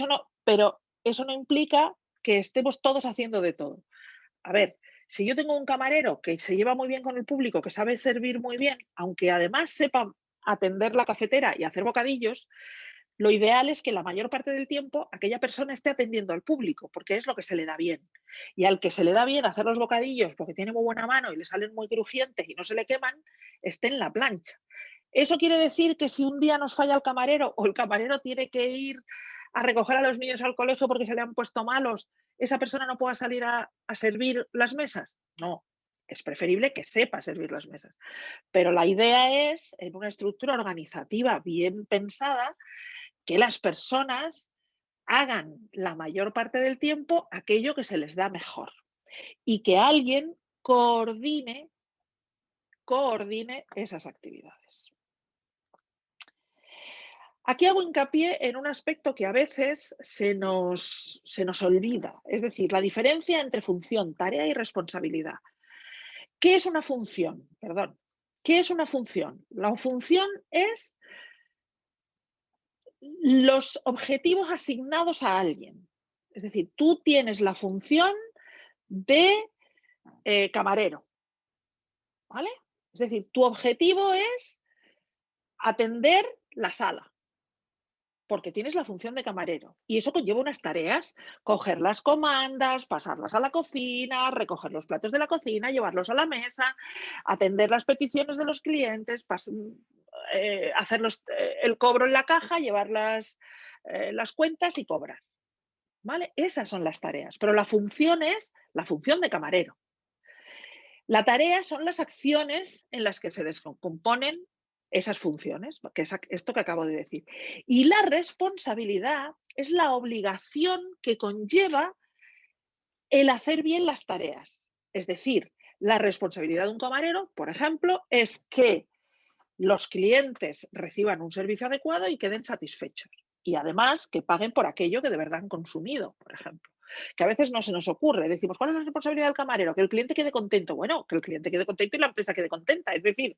eso no implica que estemos todos haciendo de todo. A ver, si yo tengo un camarero que se lleva muy bien con el público, que sabe servir muy bien, aunque además sepa atender la cafetera y hacer bocadillos, lo ideal es que la mayor parte del tiempo aquella persona esté atendiendo al público, porque es lo que se le da bien. Y al que se le da bien hacer los bocadillos porque tiene muy buena mano y le salen muy crujientes y no se le queman, esté en la plancha. Eso quiere decir que si un día nos falla el camarero o el camarero tiene que ir a recoger a los niños al colegio porque se le han puesto malos, esa persona no pueda salir a servir las mesas. No, es preferible que sepa servir las mesas. Pero la idea es, en una estructura organizativa bien pensada, que las personas hagan la mayor parte del tiempo aquello que se les da mejor y que alguien coordine esas actividades. Aquí hago hincapié en un aspecto que a veces se nos olvida, es decir, la diferencia entre función, tarea y responsabilidad. ¿Qué es una función? Perdón. ¿Qué es una función? La función es los objetivos asignados a alguien. Es decir, tú tienes la función de camarero, ¿vale? Es decir, tu objetivo es atender la sala, porque tienes la función de camarero. Y eso conlleva unas tareas: coger las comandas, pasarlas a la cocina, recoger los platos de la cocina, llevarlos a la mesa, atender las peticiones de los clientes, hacer el cobro en la caja, llevar las cuentas y cobrar. ¿Vale? Esas son las tareas, pero la función es la función de camarero. La tarea son las acciones en las que se descomponen esas funciones, que es esto que acabo de decir. Y la responsabilidad es la obligación que conlleva el hacer bien las tareas. Es decir, la responsabilidad de un camarero, por ejemplo, es que los clientes reciban un servicio adecuado y queden satisfechos. Y además que paguen por aquello que de verdad han consumido, por ejemplo. Que a veces no se nos ocurre. Decimos, ¿cuál es la responsabilidad del camarero? Que el cliente quede contento. Bueno, que el cliente quede contento y la empresa quede contenta. Es decir,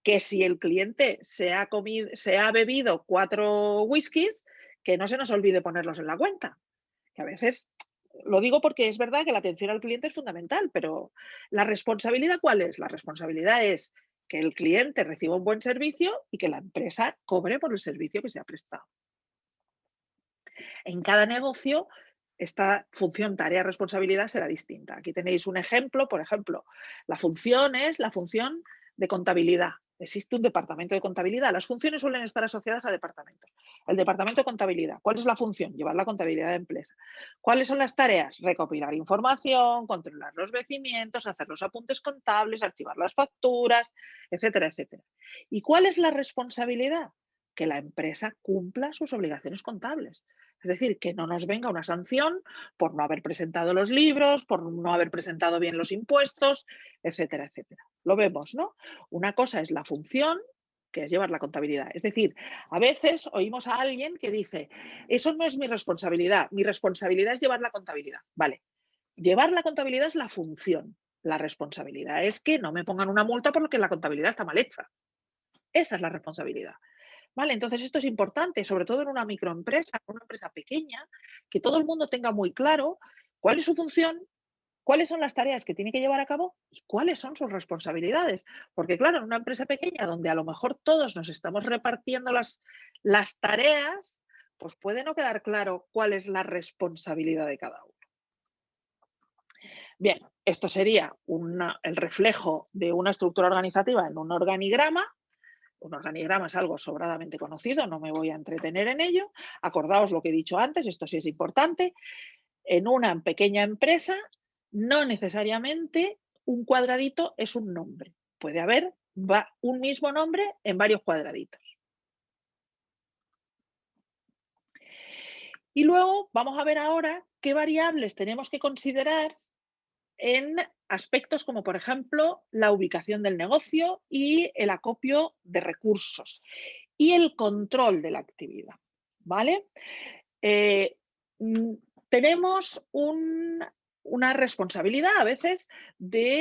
que si el cliente se ha bebido 4 whiskies, que no se nos olvide ponerlos en la cuenta. Que a veces, lo digo porque es verdad que la atención al cliente es fundamental, pero ¿la responsabilidad cuál es? La responsabilidad es que el cliente reciba un buen servicio y que la empresa cobre por el servicio que se ha prestado. En cada negocio, esta función, tarea, responsabilidad será distinta. Aquí tenéis un ejemplo, por ejemplo, la función es la función de contabilidad. Existe un departamento de contabilidad. Las funciones suelen estar asociadas a departamentos. El departamento de contabilidad, ¿cuál es la función? Llevar la contabilidad de empresa. ¿Cuáles son las tareas? Recopilar información, controlar los vencimientos, hacer los apuntes contables, archivar las facturas, etcétera, etcétera. ¿Y cuál es la responsabilidad? Que la empresa cumpla sus obligaciones contables. Es decir, que no nos venga una sanción por no haber presentado los libros, por no haber presentado bien los impuestos, etcétera, etcétera. Lo vemos, ¿no? Una cosa es la función, que es llevar la contabilidad. Es decir, a veces oímos a alguien que dice, eso no es mi responsabilidad es llevar la contabilidad. Vale, llevar la contabilidad es la función. La responsabilidad es que no me pongan una multa porque la contabilidad está mal hecha. Esa es la responsabilidad. ¿Vale? Entonces, esto es importante, sobre todo en una microempresa, en una empresa pequeña, que todo el mundo tenga muy claro cuál es su función, cuáles son las tareas que tiene que llevar a cabo y cuáles son sus responsabilidades. Porque, claro, en una empresa pequeña donde a lo mejor todos nos estamos repartiendo las tareas, pues puede no quedar claro cuál es la responsabilidad de cada uno. Bien, esto sería el reflejo de una estructura organizativa en un organigrama. Un organigrama es algo sobradamente conocido, no me voy a entretener en ello. Acordaos lo que he dicho antes, esto sí es importante. En una pequeña empresa, no necesariamente un cuadradito es un nombre. Puede haber un mismo nombre en varios cuadraditos. Y luego vamos a ver ahora qué variables tenemos que considerar en aspectos como, por ejemplo, la ubicación del negocio y el acopio de recursos y el control de la actividad, ¿vale? Tenemos una responsabilidad a veces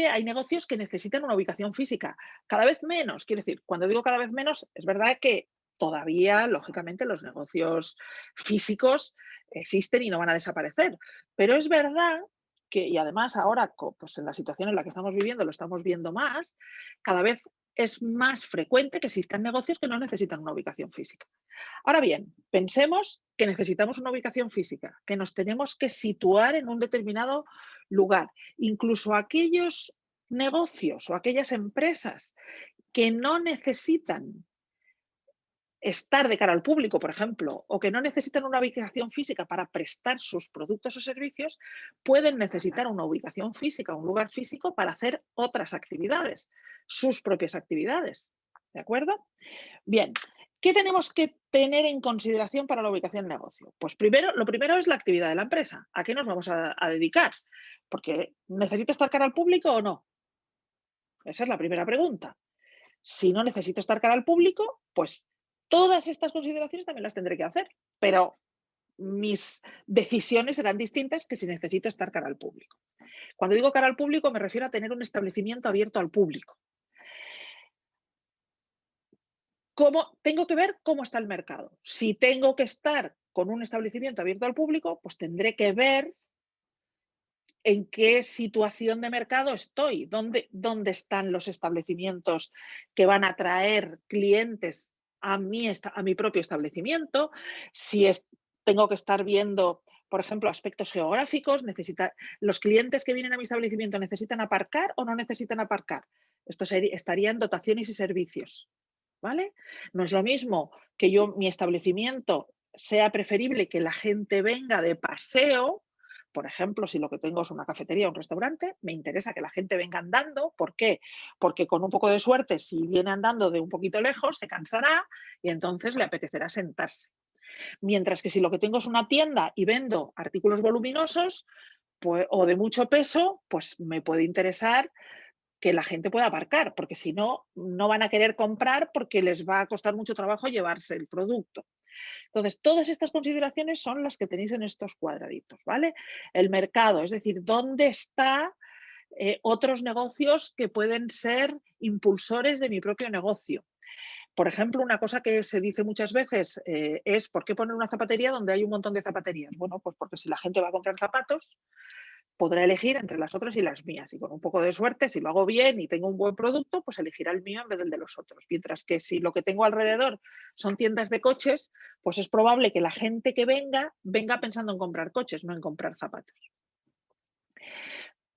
hay negocios que necesitan una ubicación física, cada vez menos, quiero decir, cuando digo cada vez menos, es verdad que todavía, lógicamente, los negocios físicos existen y no van a desaparecer, pero es verdad que, y además ahora, pues en la situación en la que estamos viviendo, lo estamos viendo más, cada vez es más frecuente que existan negocios que no necesitan una ubicación física. Ahora bien, pensemos que necesitamos una ubicación física, que nos tenemos que situar en un determinado lugar. Incluso aquellos negocios o aquellas empresas que no necesitan estar de cara al público, por ejemplo, o que no necesitan una ubicación física para prestar sus productos o servicios, pueden necesitar una ubicación física, un lugar físico para hacer otras actividades, sus propias actividades. ¿De acuerdo? Bien, ¿qué tenemos que tener en consideración para la ubicación de negocio? Pues lo primero es la actividad de la empresa. ¿A qué nos vamos a dedicar? Porque ¿necesito estar cara al público o no? Esa es la primera pregunta. Si no necesito estar cara al público, pues todas estas consideraciones también las tendré que hacer, pero mis decisiones serán distintas que si necesito estar cara al público. Cuando digo cara al público me refiero a tener un establecimiento abierto al público. Tengo que ver cómo está el mercado. Si tengo que estar con un establecimiento abierto al público, pues tendré que ver en qué situación de mercado estoy, dónde están los establecimientos que van a atraer clientes a mi propio establecimiento, si tengo que estar viendo, por ejemplo, aspectos geográficos, los clientes que vienen a mi establecimiento necesitan aparcar o no necesitan aparcar. Esto estaría en dotaciones y servicios, ¿vale? No es lo mismo que mi establecimiento sea preferible que la gente venga de paseo. Por ejemplo, si lo que tengo es una cafetería o un restaurante, me interesa que la gente venga andando. ¿Por qué? Porque con un poco de suerte, si viene andando de un poquito lejos, se cansará y entonces le apetecerá sentarse. Mientras que si lo que tengo es una tienda y vendo artículos voluminosos pues, o de mucho peso, pues me puede interesar que la gente pueda aparcar, porque si no, no van a querer comprar porque les va a costar mucho trabajo llevarse el producto. Entonces, todas estas consideraciones son las que tenéis en estos cuadraditos, ¿vale? El mercado, es decir, ¿dónde están otros negocios que pueden ser impulsores de mi propio negocio? Por ejemplo, una cosa que se dice muchas veces es ¿por qué poner una zapatería donde hay un montón de zapaterías? Bueno, pues porque si la gente va a comprar zapatos, podrá elegir entre las otras y las mías. Y con un poco de suerte, si lo hago bien y tengo un buen producto, pues elegirá el mío en vez del de los otros. Mientras que si lo que tengo alrededor son tiendas de coches, pues es probable que la gente que venga pensando en comprar coches, no en comprar zapatos.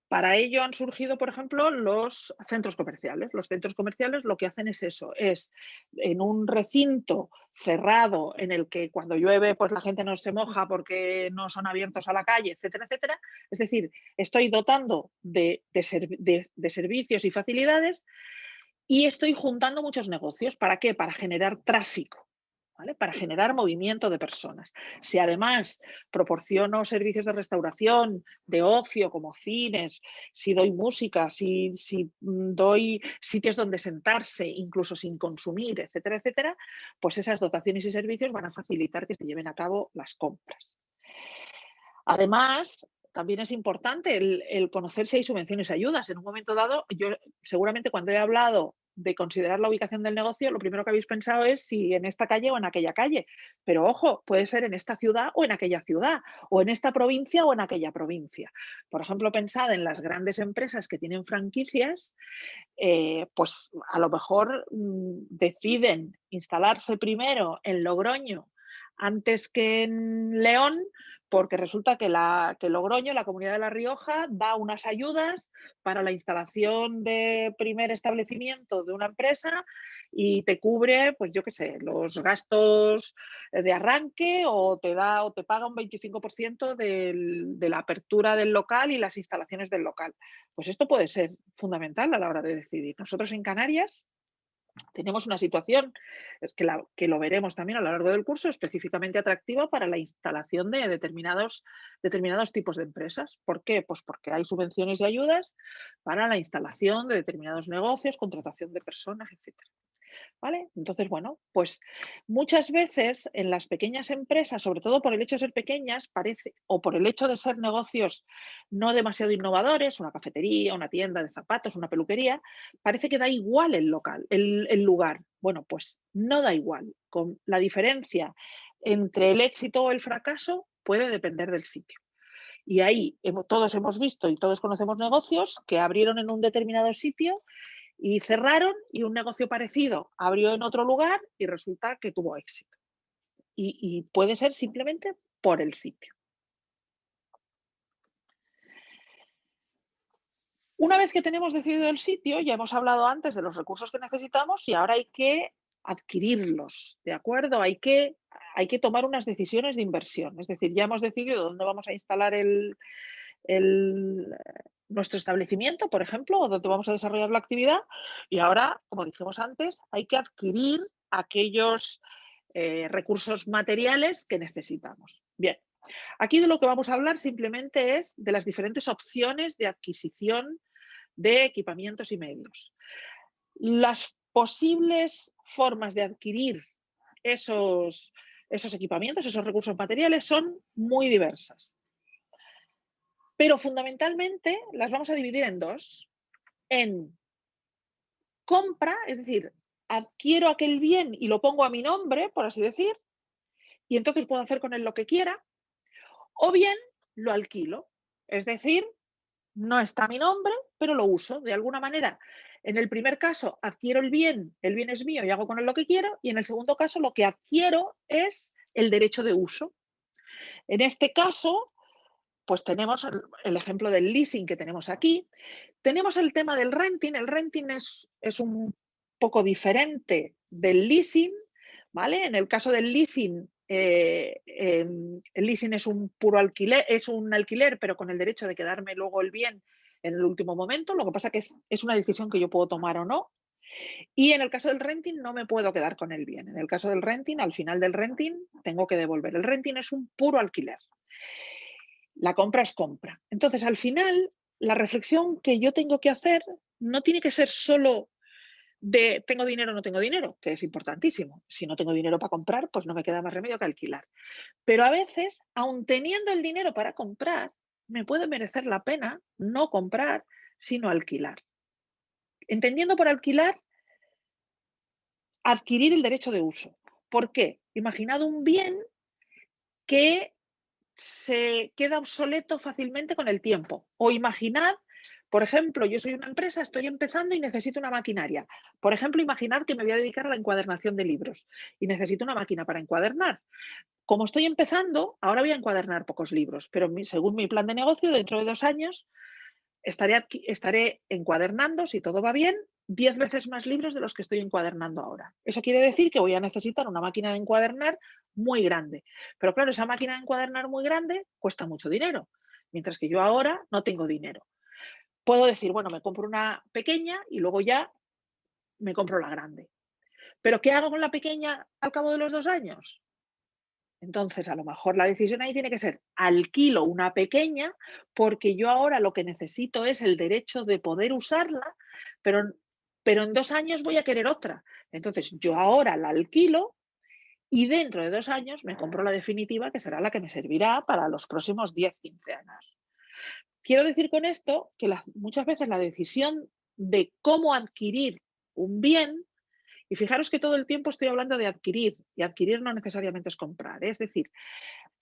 Para ello han surgido, por ejemplo, los centros comerciales. Los centros comerciales lo que hacen es eso, es en un recinto cerrado en el que cuando llueve pues la gente no se moja porque no son abiertos a la calle, etcétera, etcétera. Es decir, estoy dotando de servicios y facilidades y estoy juntando muchos negocios. ¿Para qué? Para generar tráfico. ¿Vale? Para generar movimiento de personas. Si además proporciono servicios de restauración, de ocio, como cines, si doy música, si doy sitios donde sentarse, incluso sin consumir, etcétera, etcétera, pues esas dotaciones y servicios van a facilitar que se lleven a cabo las compras. Además, también es importante el conocer si hay subvenciones y ayudas. En un momento dado, yo seguramente cuando he hablado de considerar la ubicación del negocio, lo primero que habéis pensado es si en esta calle o en aquella calle. Pero ojo, puede ser en esta ciudad o en aquella ciudad, o en esta provincia o en aquella provincia. Por ejemplo, pensad en las grandes empresas que tienen franquicias, pues a lo mejor deciden instalarse primero en Logroño antes que en León, porque resulta que Logroño, la Comunidad de La Rioja, da unas ayudas para la instalación de primer establecimiento de una empresa y te cubre, pues yo qué sé, los gastos de arranque o te paga un 25% de la apertura del local y las instalaciones del local. Pues esto puede ser fundamental a la hora de decidir. Nosotros en Canarias tenemos una situación que lo veremos también a lo largo del curso, específicamente atractiva para la instalación de determinados tipos de empresas. ¿Por qué? Pues porque hay subvenciones y ayudas para la instalación de determinados negocios, contratación de personas, etcétera. ¿Vale? Entonces, bueno, pues muchas veces en las pequeñas empresas, sobre todo por el hecho de ser pequeñas, o por el hecho de ser negocios no demasiado innovadores, una cafetería, una tienda de zapatos, una peluquería, parece que da igual el local, el lugar. Bueno, pues no da igual. Con la diferencia entre el éxito o el fracaso puede depender del sitio. Y ahí todos hemos visto y todos conocemos negocios que abrieron en un determinado sitio y cerraron y un negocio parecido abrió en otro lugar y resulta que tuvo éxito. Y puede ser simplemente por el sitio. Una vez que tenemos decidido el sitio, ya hemos hablado antes de los recursos que necesitamos y ahora hay que adquirirlos, ¿de acuerdo? Hay que tomar unas decisiones de inversión. Es decir, ya hemos decidido dónde vamos a instalar nuestro establecimiento, por ejemplo, o donde vamos a desarrollar la actividad. Y ahora, como dijimos antes, hay que adquirir aquellos recursos materiales que necesitamos. Bien, aquí de lo que vamos a hablar simplemente es de las diferentes opciones de adquisición de equipamientos y medios. Las posibles formas de adquirir esos equipamientos, esos recursos materiales, son muy diversas. Pero fundamentalmente las vamos a dividir en dos. En compra, es decir, adquiero aquel bien y lo pongo a mi nombre, por así decir, y entonces puedo hacer con él lo que quiera, o bien lo alquilo. Es decir, no está mi nombre, pero lo uso. De alguna manera, en el primer caso adquiero el bien es mío y hago con él lo que quiero, y en el segundo caso lo que adquiero es el derecho de uso. En este caso, pues tenemos el ejemplo del leasing que tenemos aquí. Tenemos el tema del renting. El renting es un poco diferente del leasing, ¿vale? En el caso del leasing, el leasing es un puro alquiler, es un alquiler, pero con el derecho de quedarme luego el bien en el último momento. Lo que pasa que es una decisión que yo puedo tomar o no. Y en el caso del renting no me puedo quedar con el bien. En el caso del renting, al final del renting, tengo que devolver. El renting es un puro alquiler. La compra es compra. Entonces, al final, la reflexión que yo tengo que hacer no tiene que ser solo de tengo dinero o no tengo dinero, que es importantísimo. Si no tengo dinero para comprar, pues no me queda más remedio que alquilar. Pero a veces, aun teniendo el dinero para comprar, me puede merecer la pena no comprar, sino alquilar. Entendiendo por alquilar, adquirir el derecho de uso. ¿Por qué? Imaginad un bien que se queda obsoleto fácilmente con el tiempo. O imaginad, por ejemplo, yo soy una empresa, estoy empezando y necesito una maquinaria. Por ejemplo, imaginad que me voy a dedicar a la encuadernación de libros y necesito una máquina para encuadernar. Como estoy empezando, ahora voy a encuadernar pocos libros, pero según mi plan de negocio, dentro de 2 años estaré encuadernando, si todo va bien, 10 veces más libros de los que estoy encuadernando ahora. Eso quiere decir que voy a necesitar una máquina de encuadernar muy grande. Pero claro, esa máquina de encuadernar muy grande cuesta mucho dinero, mientras que yo ahora no tengo dinero. Puedo decir, bueno, me compro una pequeña y luego ya me compro la grande. ¿Pero qué hago con la pequeña al cabo de los 2 años? Entonces, a lo mejor la decisión ahí tiene que ser, alquilo una pequeña porque yo ahora lo que necesito es el derecho de poder usarla, pero, pero en 2 años voy a querer otra. Entonces, yo ahora la alquilo y dentro de 2 años me compro la definitiva, que será la que me servirá para los próximos 10, 15 años. Quiero decir con esto que muchas veces la decisión de cómo adquirir un bien, y fijaros que todo el tiempo estoy hablando de adquirir, y adquirir no necesariamente es comprar, es decir,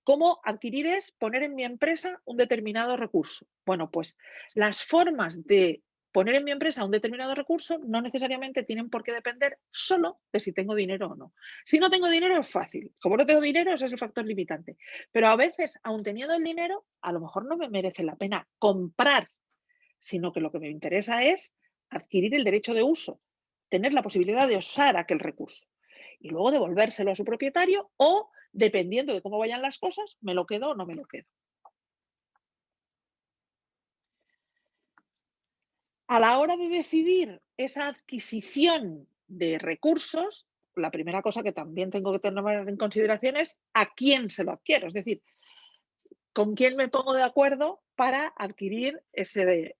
cómo adquirir es poner en mi empresa un determinado recurso. Bueno, pues las formas de poner en mi empresa un determinado recurso no necesariamente tienen por qué depender solo de si tengo dinero o no. Si no tengo dinero es fácil. Como no tengo dinero, ese es el factor limitante. Pero a veces, aun teniendo el dinero, a lo mejor no me merece la pena comprar, sino que lo que me interesa es adquirir el derecho de uso, tener la posibilidad de usar aquel recurso y luego devolvérselo a su propietario o, dependiendo de cómo vayan las cosas, me lo quedo o no me lo quedo. A la hora de decidir esa adquisición de recursos, la primera cosa que también tengo que tener en consideración es a quién se lo adquiero, es decir, con quién me pongo de acuerdo para adquirir ese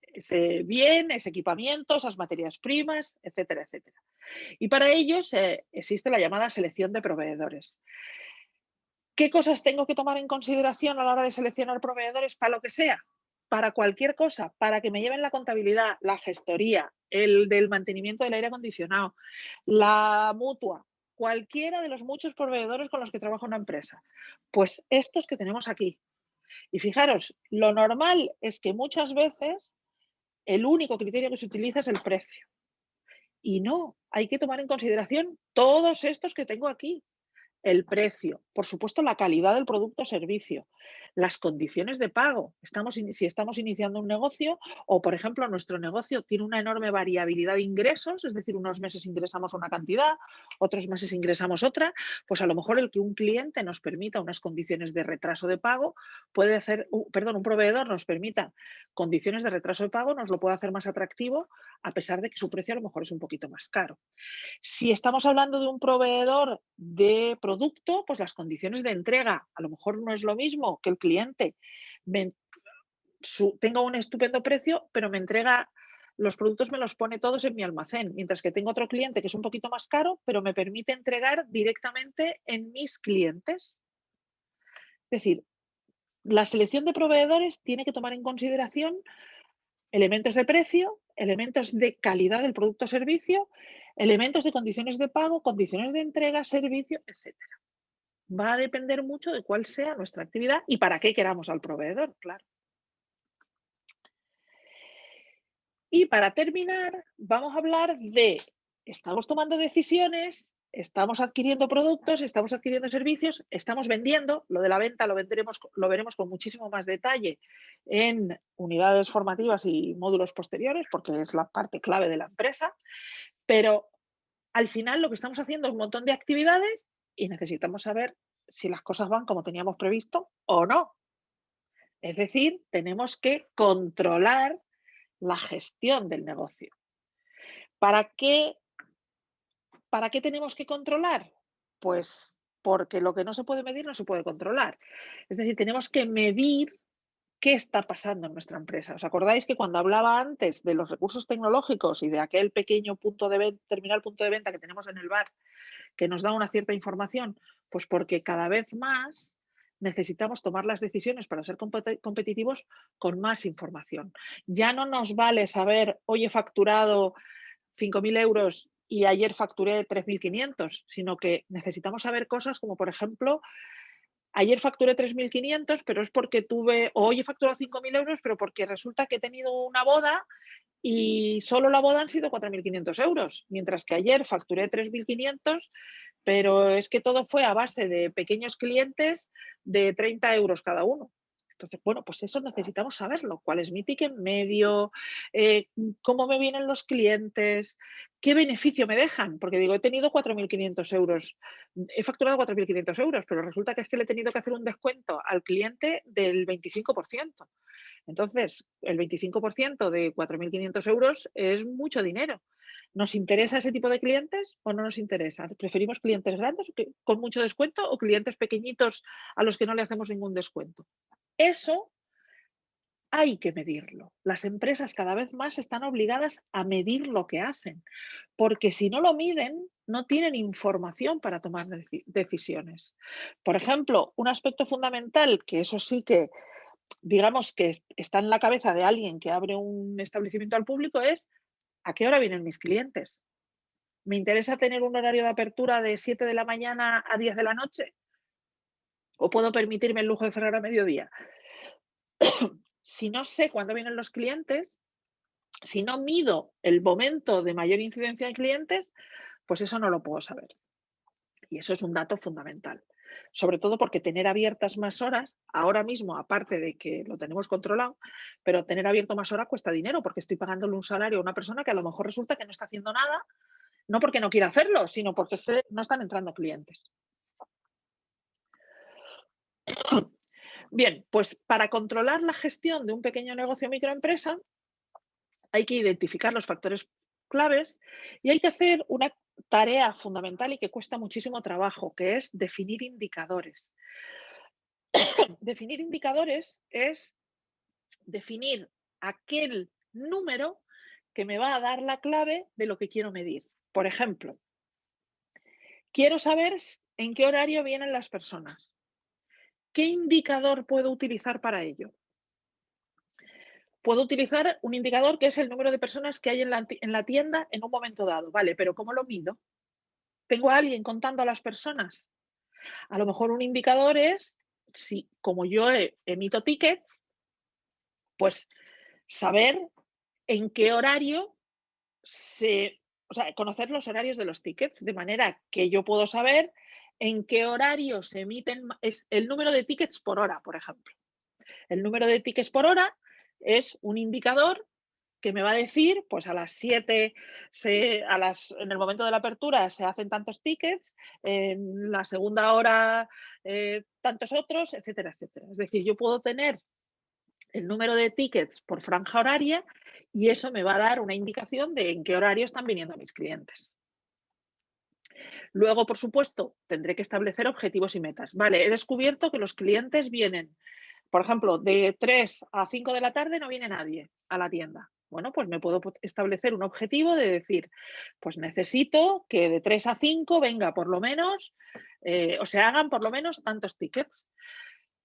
bien, ese equipamiento, esas materias primas, etcétera, etcétera. Y para ello existe la llamada selección de proveedores. ¿Qué cosas tengo que tomar en consideración a la hora de seleccionar proveedores para lo que sea? Para cualquier cosa, para que me lleven la contabilidad, la gestoría, el del mantenimiento del aire acondicionado, la mutua, cualquiera de los muchos proveedores con los que trabaja una empresa. Pues estos que tenemos aquí. Y fijaros, lo normal es que muchas veces el único criterio que se utiliza es el precio. Y no, hay que tomar en consideración todos estos que tengo aquí. El precio, por supuesto, la calidad del producto o servicio, las condiciones de pago. Si estamos iniciando un negocio o, por ejemplo, nuestro negocio tiene una enorme variabilidad de ingresos, es decir, unos meses ingresamos una cantidad, otros meses ingresamos otra, pues a lo mejor el que un cliente nos permita unas condiciones de retraso de pago puede hacer, perdón, un proveedor nos permita condiciones de retraso de pago, nos lo puede hacer más atractivo a pesar de que su precio a lo mejor es un poquito más caro. Si estamos hablando de un proveedor de producto, pues las condiciones de entrega a lo mejor no es lo mismo que el cliente. Tengo un estupendo precio, pero me entrega los productos, me los pone todos en mi almacén, mientras que tengo otro cliente que es un poquito más caro, pero me permite entregar directamente en mis clientes. Es decir, la selección de proveedores tiene que tomar en consideración elementos de precio, elementos de calidad del producto o servicio, elementos de condiciones de pago, condiciones de entrega, servicio, etcétera. Va a depender mucho de cuál sea nuestra actividad y para qué queramos al proveedor, claro. Y para terminar, vamos a hablar de, estamos tomando decisiones, estamos adquiriendo productos, estamos adquiriendo servicios, estamos vendiendo. Lo de la venta lo veremos con muchísimo más detalle en unidades formativas y módulos posteriores, porque es la parte clave de la empresa. Pero al final lo que estamos haciendo es un montón de actividades y necesitamos saber si las cosas van como teníamos previsto o no. Es decir, tenemos que controlar la gestión del negocio. ¿Para qué tenemos que controlar? Pues porque lo que no se puede medir no se puede controlar. Es decir, tenemos que medir qué está pasando en nuestra empresa. ¿Os acordáis que cuando hablaba antes de los recursos tecnológicos y de aquel pequeño terminal punto de venta que tenemos en el bar, que nos da una cierta información? Pues porque cada vez más necesitamos tomar las decisiones para ser competitivos con más información. Ya no nos vale saber, hoy he facturado 5.000 euros y ayer facturé 3.500, sino que necesitamos saber cosas como, por ejemplo, ayer facturé 3.500, pero es porque o hoy he facturado 5.000 euros, pero porque resulta que he tenido una boda y solo la boda han sido 4.500 euros, mientras que ayer facturé 3.500, pero es que todo fue a base de pequeños clientes de 30 euros cada uno. Entonces, bueno, pues eso necesitamos saberlo. ¿Cuál es mi ticket medio? ¿Cómo me vienen los clientes? ¿Qué beneficio me dejan? Porque digo, he tenido 4.500 euros, he facturado 4.500 euros, pero resulta que es que le he tenido que hacer un descuento al cliente del 25%. Entonces, el 25% de 4.500 euros es mucho dinero. ¿Nos interesa ese tipo de clientes o no nos interesa? ¿Preferimos clientes grandes con mucho descuento o clientes pequeñitos a los que no le hacemos ningún descuento? Eso hay que medirlo. Las empresas cada vez más están obligadas a medir lo que hacen, porque si no lo miden, no tienen información para tomar decisiones. Por ejemplo, un aspecto fundamental, que eso sí que digamos que está en la cabeza de alguien que abre un establecimiento al público, es ¿a qué hora vienen mis clientes? ¿Me interesa tener un horario de apertura de 7 de la mañana a 10 de la noche? ¿O puedo permitirme el lujo de cerrar a mediodía? Si no sé cuándo vienen los clientes, si no mido el momento de mayor incidencia de clientes, pues eso no lo puedo saber. Y eso es un dato fundamental. Sobre todo porque tener abiertas más horas, ahora mismo, aparte de que lo tenemos controlado, pero tener abierto más horas cuesta dinero porque estoy pagándole un salario a una persona que a lo mejor resulta que no está haciendo nada, no porque no quiera hacerlo, sino porque no están entrando clientes. Bien, pues para controlar la gestión de un pequeño negocio o microempresa hay que identificar los factores claves y hay que hacer una tarea fundamental y que cuesta muchísimo trabajo, que es definir indicadores. Definir indicadores es definir aquel número que me va a dar la clave de lo que quiero medir. Por ejemplo, quiero saber en qué horario vienen las personas. ¿Qué indicador puedo utilizar para ello? Puedo utilizar un indicador que es el número de personas que hay en la tienda en un momento dado. Vale, pero ¿cómo lo mido? ¿Tengo a alguien contando a las personas? A lo mejor un indicador es, si como yo emito tickets, pues saber en qué horario o sea, conocer los horarios de los tickets, de manera que yo puedo saber en qué horario se emiten, es el número de tickets por hora, por ejemplo. El número de tickets por hora es un indicador que me va a decir, pues a las 7, en el momento de la apertura se hacen tantos tickets, en la segunda hora tantos otros, etcétera, etcétera. Es decir, yo puedo tener el número de tickets por franja horaria y eso me va a dar una indicación de en qué horario están viniendo mis clientes. Luego, por supuesto, tendré que establecer objetivos y metas. Vale, he descubierto que los clientes vienen, por ejemplo, de 3 a 5 de la tarde no viene nadie a la tienda. Bueno, pues me puedo establecer un objetivo de decir, pues necesito que de 3 a 5 venga por lo menos, o se hagan por lo menos tantos tickets.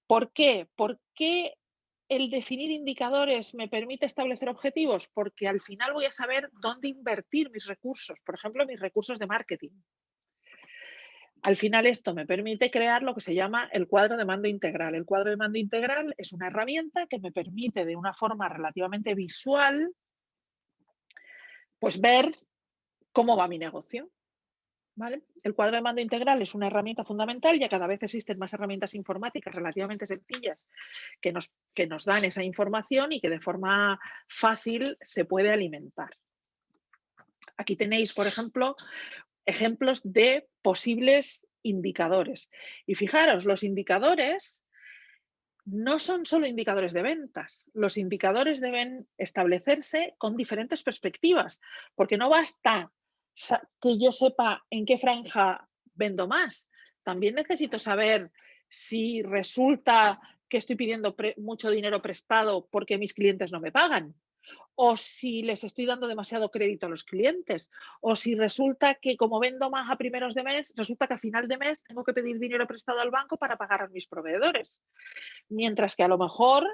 ¿Por qué? ¿Por qué el definir indicadores me permite establecer objetivos? Porque al final voy a saber dónde invertir mis recursos, por ejemplo, mis recursos de marketing. Al final esto me permite crear lo que se llama el cuadro de mando integral. El cuadro de mando integral es una herramienta que me permite de una forma relativamente visual pues ver cómo va mi negocio. ¿Vale? El cuadro de mando integral es una herramienta fundamental, ya cada vez existen más herramientas informáticas relativamente sencillas que nos dan esa información y que de forma fácil se puede alimentar. Aquí tenéis, por ejemplo, ejemplos de posibles indicadores. Y fijaros, los indicadores no son solo indicadores de ventas. Los indicadores deben establecerse con diferentes perspectivas, porque no basta que yo sepa en qué franja vendo más. También necesito saber si resulta que estoy pidiendo mucho dinero prestado porque mis clientes no me pagan, o si les estoy dando demasiado crédito a los clientes, o si resulta que como vendo más a primeros de mes, resulta que a final de mes tengo que pedir dinero prestado al banco para pagar a mis proveedores. Mientras que a lo mejor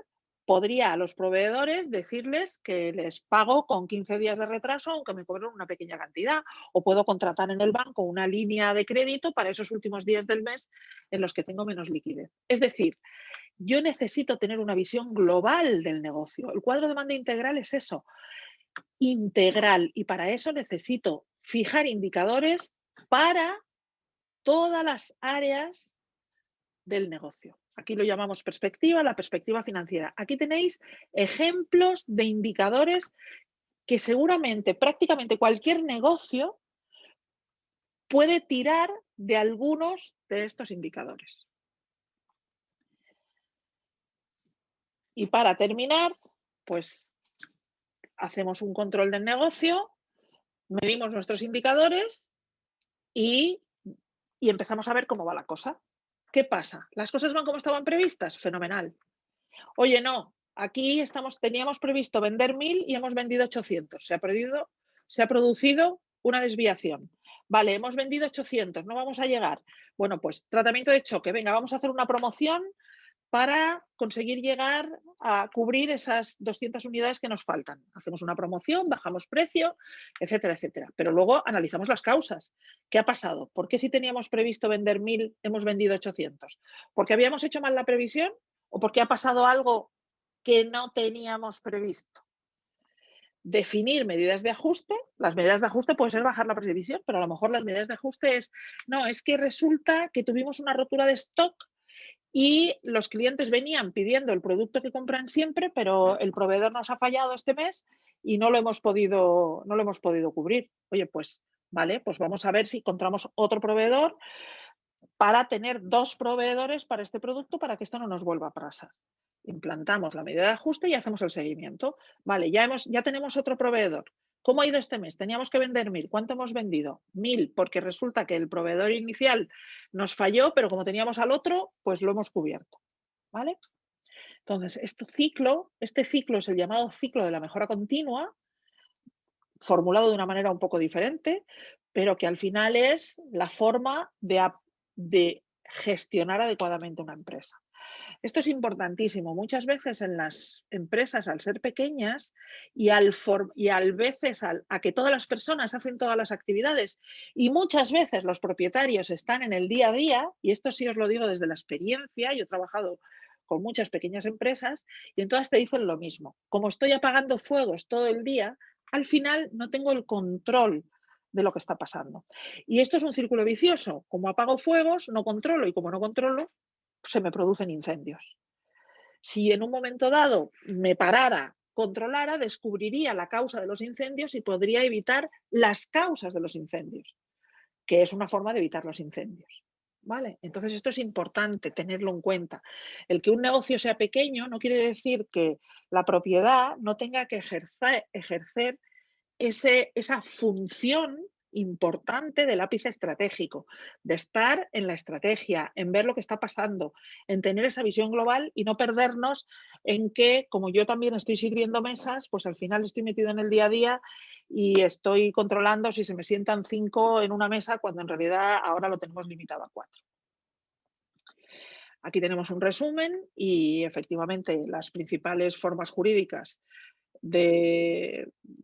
podría a los proveedores decirles que les pago con 15 días de retraso, aunque me cobren una pequeña cantidad, o puedo contratar en el banco una línea de crédito para esos últimos días del mes en los que tengo menos liquidez. Es decir, yo necesito tener una visión global del negocio. El cuadro de mando integral es eso, integral, y para eso necesito fijar indicadores para todas las áreas del negocio. Aquí lo llamamos perspectiva, la perspectiva financiera. Aquí tenéis ejemplos de indicadores que seguramente prácticamente cualquier negocio puede tirar de algunos de estos indicadores. Y para terminar, pues hacemos un control del negocio, medimos nuestros indicadores y empezamos a ver cómo va la cosa. ¿Qué pasa? ¿Las cosas van como estaban previstas? Fenomenal. Oye, no, aquí teníamos previsto vender 1000 y hemos vendido 800. Se ha producido una desviación. Vale, hemos vendido 800, no vamos a llegar. Bueno, pues tratamiento de choque. Venga, vamos a hacer una promoción para conseguir llegar a cubrir esas 200 unidades que nos faltan. Hacemos una promoción, bajamos precio, etcétera, etcétera. Pero luego analizamos las causas. ¿Qué ha pasado? ¿Por qué si teníamos previsto vender 1000 hemos vendido 800? ¿Porque habíamos hecho mal la previsión o porque ha pasado algo que no teníamos previsto? Definir medidas de ajuste. Las medidas de ajuste puede ser bajar la previsión, pero a lo mejor las medidas de ajuste es que resulta que tuvimos una rotura de stock y los clientes venían pidiendo el producto que compran siempre, pero el proveedor nos ha fallado este mes y no lo hemos podido cubrir. Oye, pues vale, pues vamos a ver si encontramos otro proveedor para tener 2 proveedores para este producto para que esto no nos vuelva a pasar. Implantamos la medida de ajuste y hacemos el seguimiento. Vale, ya tenemos otro proveedor. ¿Cómo ha ido este mes? Teníamos que vender 1000. ¿Cuánto hemos vendido? 1000, porque resulta que el proveedor inicial nos falló, pero como teníamos al otro, pues lo hemos cubierto. ¿Vale? Entonces, este ciclo es el llamado ciclo de la mejora continua, formulado de una manera un poco diferente, pero que al final es la forma de gestionar adecuadamente una empresa. Esto es importantísimo. Muchas veces en las empresas, al ser pequeñas y a que todas las personas hacen todas las actividades y muchas veces los propietarios están en el día a día, y esto sí os lo digo desde la experiencia, yo he trabajado con muchas pequeñas empresas y en todas te dicen lo mismo. Como estoy apagando fuegos todo el día, al final no tengo el control de lo que está pasando. Y esto es un círculo vicioso. Como apago fuegos, no controlo, y como no controlo, se me producen incendios. Si en un momento dado me parara, controlara, descubriría la causa de los incendios y podría evitar las causas de los incendios, que es una forma de evitar los incendios. ¿Vale? Entonces esto es importante tenerlo en cuenta. El que un negocio sea pequeño no quiere decir que la propiedad no tenga que ejercer esa función importante del ápice estratégico, de estar en la estrategia, en ver lo que está pasando, en tener esa visión global y no perdernos en que, como yo también estoy sirviendo mesas, pues al final estoy metido en el día a día y estoy controlando si se me sientan 5 en una mesa cuando en realidad ahora lo tenemos limitado a 4. Aquí tenemos un resumen y efectivamente las principales formas jurídicas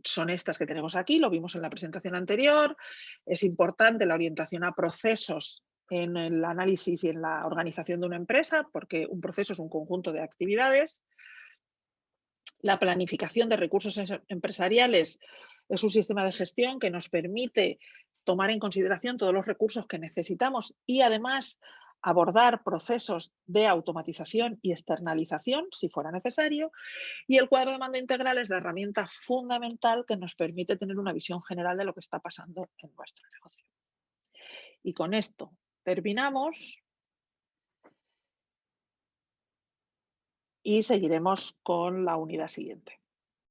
son estas que tenemos aquí, lo vimos en la presentación anterior. Es importante la orientación a procesos en el análisis y en la organización de una empresa, porque un proceso es un conjunto de actividades. La planificación de recursos empresariales Es un sistema de gestión que nos permite tomar en consideración todos los recursos que necesitamos y además abordar procesos de automatización y externalización si fuera necesario. Y el cuadro de mando integral es la herramienta fundamental que nos permite tener una visión general de lo que está pasando en nuestro negocio. Y con esto terminamos y seguiremos con la unidad siguiente.